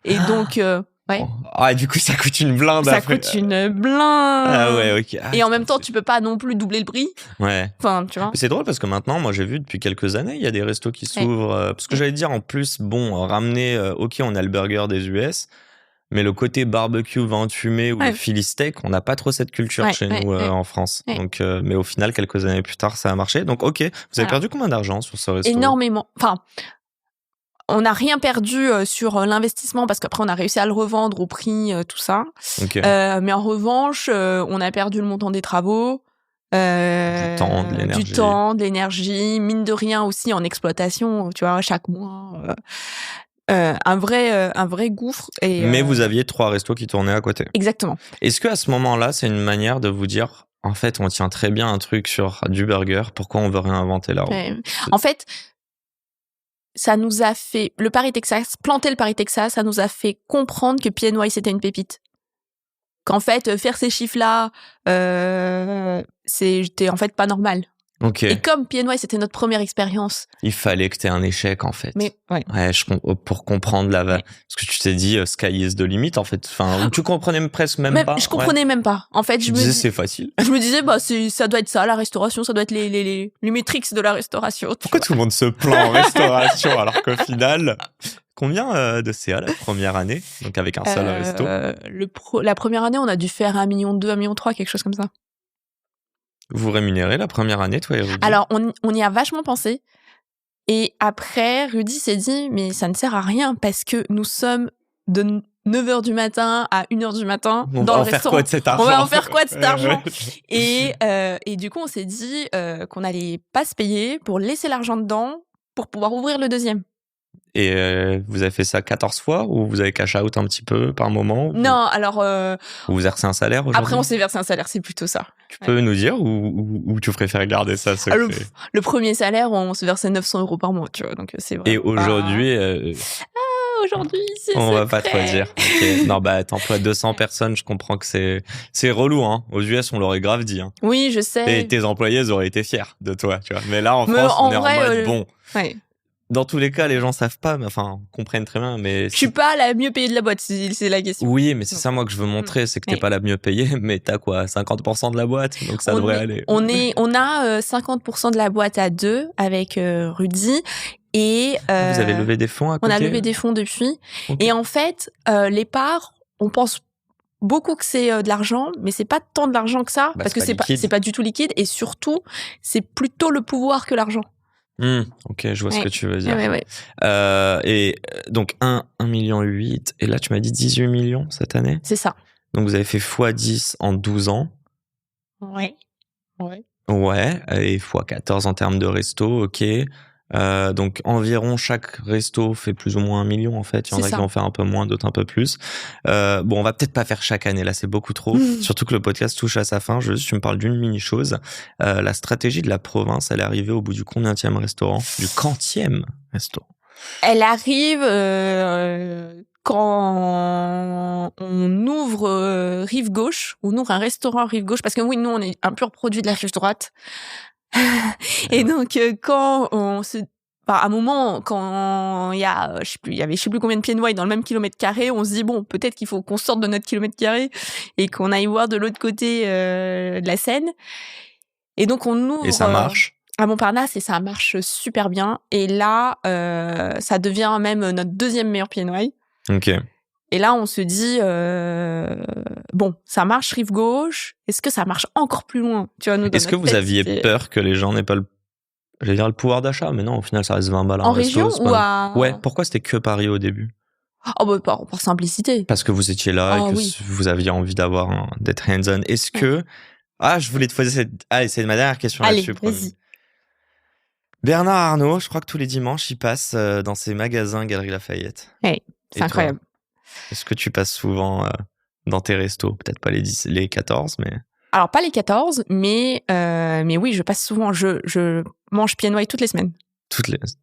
Et donc... Ouais.
Ah, du coup, ça coûte une blinde.
Ça coûte une blinde.
Ah ouais, ok.
Et en même temps, tu peux pas non plus doubler le prix.
Ouais.
Enfin, tu vois.
C'est drôle parce que maintenant, moi, j'ai vu depuis quelques années, il y a des restos qui s'ouvrent. Parce que j'allais dire, en plus, bon, ramener, ok, on a le burger des US, mais le côté barbecue, viande fumée ou le Philly steak, on n'a pas trop cette culture chez nous en France. Donc, mais au final, quelques années plus tard, ça a marché. Donc, ok. Vous avez perdu combien d'argent sur ce resto ?
Énormément. Enfin, on n'a rien perdu sur l'investissement parce qu'après on a réussi à le revendre au prix, tout ça.
Okay.
Mais en revanche, on a perdu le montant des travaux,
du temps,
de l'énergie, mine de rien aussi en exploitation, tu vois, chaque mois. Un vrai gouffre.
Mais vous aviez 3 restos qui tournaient à côté.
Exactement.
Est-ce qu'à ce moment-là, c'est une manière de vous dire, en fait, on tient très bien un truc sur du burger, pourquoi on veut réinventer la roue ?
En fait, ça nous a fait, planter le Paris Texas, ça nous a fait comprendre que PNY c'était une pépite. Qu'en fait, faire ces chiffres-là, c'était en fait pas normal.
Okay.
Et comme PNY c'était notre première expérience.
Il fallait que t'aies un échec en fait.
Mais ouais.
Pour comprendre parce que tu t'es dit sky is the limit en fait. Enfin, tu comprenais presque même pas.
Je comprenais même pas. En fait,
c'est facile.
Je me disais ça doit être ça la restauration, ça doit être les métriques de la restauration.
Pourquoi tout le monde se plaint en restauration alors qu'au final, combien de CA la première année, donc avec un seul resto ?
La première année, on a dû faire 1,2 million, 1,3 million, quelque chose comme ça.
Vous rémunérez la première année, toi et Rudy ?
Alors, on y a vachement pensé. Et après, Rudy s'est dit, mais ça ne sert à rien parce que nous sommes de 9h du matin à 1h du matin dans le restaurant. On va en faire quoi de cet argent ? Et du coup, on s'est dit qu'on n'allait pas se payer pour laisser l'argent dedans pour pouvoir ouvrir le deuxième.
Et vous avez fait ça 14 fois ou vous avez cash out un petit peu par moment ?
Non, alors...
Vous versez un salaire aujourd'hui ?
Après, on s'est versé un salaire, c'est plutôt ça.
Tu peux nous dire ou tu préfères garder ça secret ?
Le premier salaire, on se versait 900 € par mois, tu vois, donc c'est vrai.
Et aujourd'hui...
aujourd'hui, c'est
on
secret.
Va pas trop dire. Okay. Non, t'emploies 200 personnes, je comprends que c'est relou, hein. Aux US, on l'aurait grave dit, hein.
Oui, je sais.
Et tes employés, ils auraient été fiers de toi, tu vois. Mais là, en France, on est en mode, bon...
Ouais.
Dans tous les cas, les gens savent pas, comprennent très bien, mais...
Je suis pas la mieux payée de la boîte, c'est la question.
Oui, mais c'est ça, moi, que je veux montrer, c'est que t'es pas la mieux payée, mais t'as quoi, 50% de la boîte, donc ça devrait aller.
On a 50% de la boîte à 2 avec Rudy, Et
vous avez levé des fonds à côté?
On a levé des fonds depuis. Okay. Et en fait, les parts, on pense beaucoup que c'est de l'argent, mais c'est pas tant de l'argent que ça, parce que c'est pas du tout liquide, et surtout, c'est plutôt le pouvoir que l'argent.
Ok, je vois ce que tu veux dire.
Ouais.
Et donc 1,8 million, et là tu m'as dit 18 millions cette année?
C'est ça.
Donc vous avez fait x10 en 12 ans.
Ouais,
et x14 en termes de resto, ok. Donc environ chaque resto fait plus ou moins 1 million en fait. Il y en a qui vont faire un peu moins, d'autres un peu plus. Bon, on va peut-être pas faire chaque année, là c'est beaucoup trop. Surtout que le podcast touche à sa fin. Tu me parles d'une mini chose. La stratégie de la province, elle est arrivée au bout du combienième restaurant? Du quantième restaurant?
Elle arrive quand on ouvre rive gauche, on ouvre un restaurant rive gauche, parce que oui, nous on est un pur produit de la rive droite. Et donc quand à un moment, quand il y a, il y avait je sais plus combien de PNY dans le même kilomètre carré, on se dit bon, peut-être qu'il faut qu'on sorte de notre kilomètre carré et qu'on aille voir de l'autre côté de la Seine. Et donc on ouvre.
Et ça marche.
À Montparnasse, et ça marche super bien. Et là, ça devient même notre deuxième meilleur PNY.
Ok.
Et là, on se dit, bon, ça marche rive gauche. Est-ce que ça marche encore plus loin? Tu vois, nous,
est-ce que vous aviez peur que les gens n'aient pas le pouvoir d'achat? Mais non, au final, ça reste 20 balles.
En région ou à...
Ouais, pourquoi c'était que Paris au début?
Oh, bah, par simplicité.
Parce que vous étiez là et que vous aviez envie d'être hands-on. Est-ce que... Ah, je voulais te poser cette... Allez, c'est ma dernière question là-dessus.
Allez, vas-y.
Bernard Arnault, je crois que tous les dimanches, il passe dans ses magasins Galeries Lafayette.
Oui, c'est incroyable.
Est-ce que tu passes souvent dans tes restos? Peut-être pas les 14, mais...
Alors, pas les 14, mais oui, je passe souvent. Je mange PNY toutes les semaines.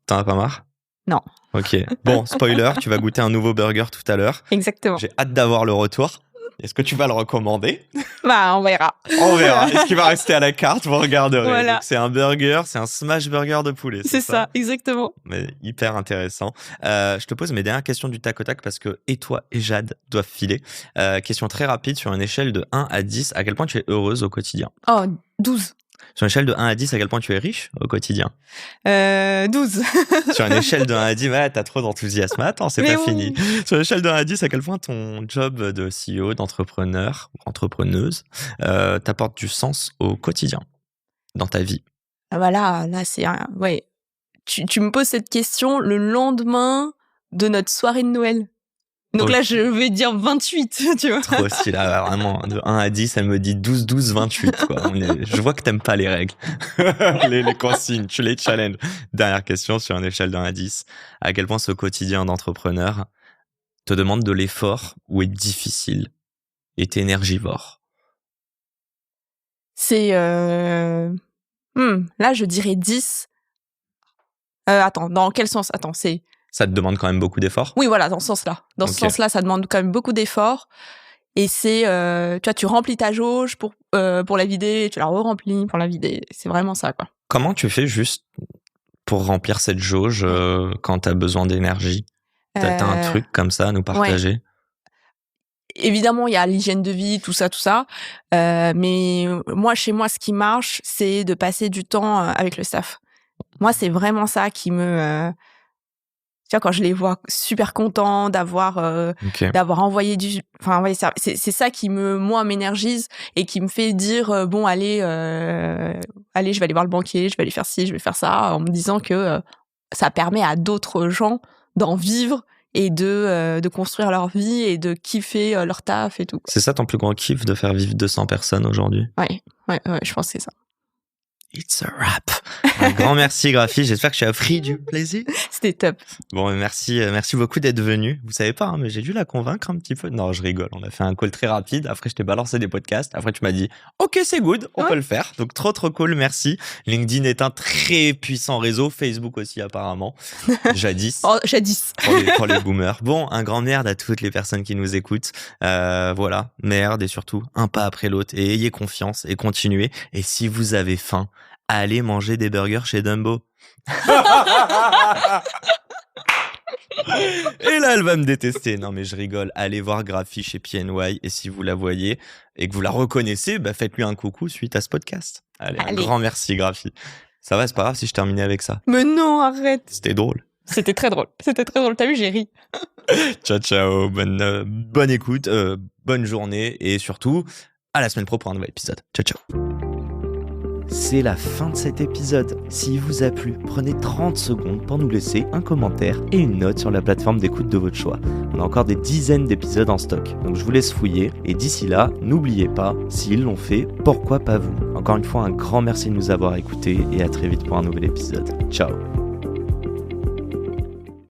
T'en as pas marre?
Non.
Ok. Bon, spoiler, tu vas goûter un nouveau burger tout à l'heure.
Exactement.
J'ai hâte d'avoir le retour. Est-ce que tu vas le recommander?
Bah, on verra.
On verra. Est-ce qu'il va rester à la carte? Vous regarderez.
Voilà.
Donc, c'est un burger, c'est un smash burger de poulet.
C'est ça, exactement.
Mais hyper intéressant. Je te pose mes dernières questions du tac au tac parce que et toi et Jade doivent filer. Question très rapide, sur une échelle de 1 à 10, à quel point tu es heureuse au quotidien?
Oh, 12.
Sur une échelle de 1 à 10, à quel point tu es riche au quotidien?
12.
Sur une échelle de 1 à 10, ouais, t'as trop d'enthousiasme. Attends, c'est pas fini. Sur une échelle de 1 à 10, à quel point ton job de CEO, d'entrepreneur ou entrepreneuse t'apporte du sens au quotidien, dans ta vie?
Voilà, là, c'est ouais. Tu me poses cette question le lendemain de notre soirée de Noël. Donc là, je vais dire 28, tu vois.
Trop stylé, vraiment. De 1 à 10, elle me dit 12, 12, 28, quoi. Je vois que t'aimes pas les règles. les consignes, tu les challenges. Dernière question sur une échelle de 1 à 10. À quel point ce quotidien d'entrepreneur te demande de l'effort ou est difficile et t'es énergivore?
C'est... là, je dirais 10. Attends, dans quel sens? Attends, c'est...
Ça te demande quand même beaucoup d'efforts?
Oui, voilà, dans ce sens-là. Dans ce sens-là, ça demande quand même beaucoup d'efforts. Et c'est, tu vois, tu remplis ta jauge pour la vider, tu la re-remplis pour la vider. C'est vraiment ça, quoi.
Comment tu fais juste pour remplir cette jauge quand t'as besoin d'énergie? T'as un truc comme ça à nous partager?
Ouais. Évidemment, il y a l'hygiène de vie, tout ça. Mais moi, chez moi, ce qui marche, c'est de passer du temps avec le staff. Moi, c'est vraiment ça qui me... Tu vois, quand je les vois super contents d'avoir envoyé c'est ça qui m'énergise et qui me fait dire bon allez je vais aller voir le banquier, je vais aller faire ci, je vais faire ça, en me disant que ça permet à d'autres gens d'en vivre et de construire leur vie et de kiffer leur taf et tout.
C'est ça ton plus grand kiff, de faire vivre 200 personnes aujourd'hui? Ouais,
je pense que c'est ça.
It's a wrap. Un grand merci, Graphie. J'espère que tu as pris du plaisir.
C'était top.
Bon, merci beaucoup d'être venu. Vous savez pas, hein, mais j'ai dû la convaincre un petit peu. Non, je rigole. On a fait un call très rapide. Après, je t'ai balancé des podcasts. Après, tu m'as dit, OK, c'est good, on peut le faire. Donc, trop cool. Merci. LinkedIn est un très puissant réseau. Facebook aussi, apparemment. Jadis.
Jadis.
Pour les boomers. Bon, un grand merde à toutes les personnes qui nous écoutent. Voilà. Merde et surtout, un pas après l'autre. Et ayez confiance et continuez. Et si vous avez faim, allez manger des burgers chez Dumbo. Et là, elle va me détester. Non, mais je rigole. Allez voir Graphie chez PNY. Et si vous la voyez et que vous la reconnaissez, faites-lui un coucou suite à ce podcast. Allez. Un grand merci, Graphie. Ça va, c'est pas grave si je terminais avec ça.
Mais non, arrête.
C'était drôle.
C'était très drôle. T'as vu, j'ai ri.
Ciao, bonne écoute, bonne journée et surtout, à la semaine pro pour un nouvel épisode. Ciao.
C'est la fin de cet épisode. S'il vous a plu, prenez 30 secondes pour nous laisser un commentaire et une note sur la plateforme d'écoute de votre choix. On a encore des dizaines d'épisodes en stock, donc je vous laisse fouiller. Et d'ici là, n'oubliez pas, s'ils l'ont fait, pourquoi pas vous ? Encore une fois, un grand merci de nous avoir écoutés et à très vite pour un nouvel épisode. Ciao.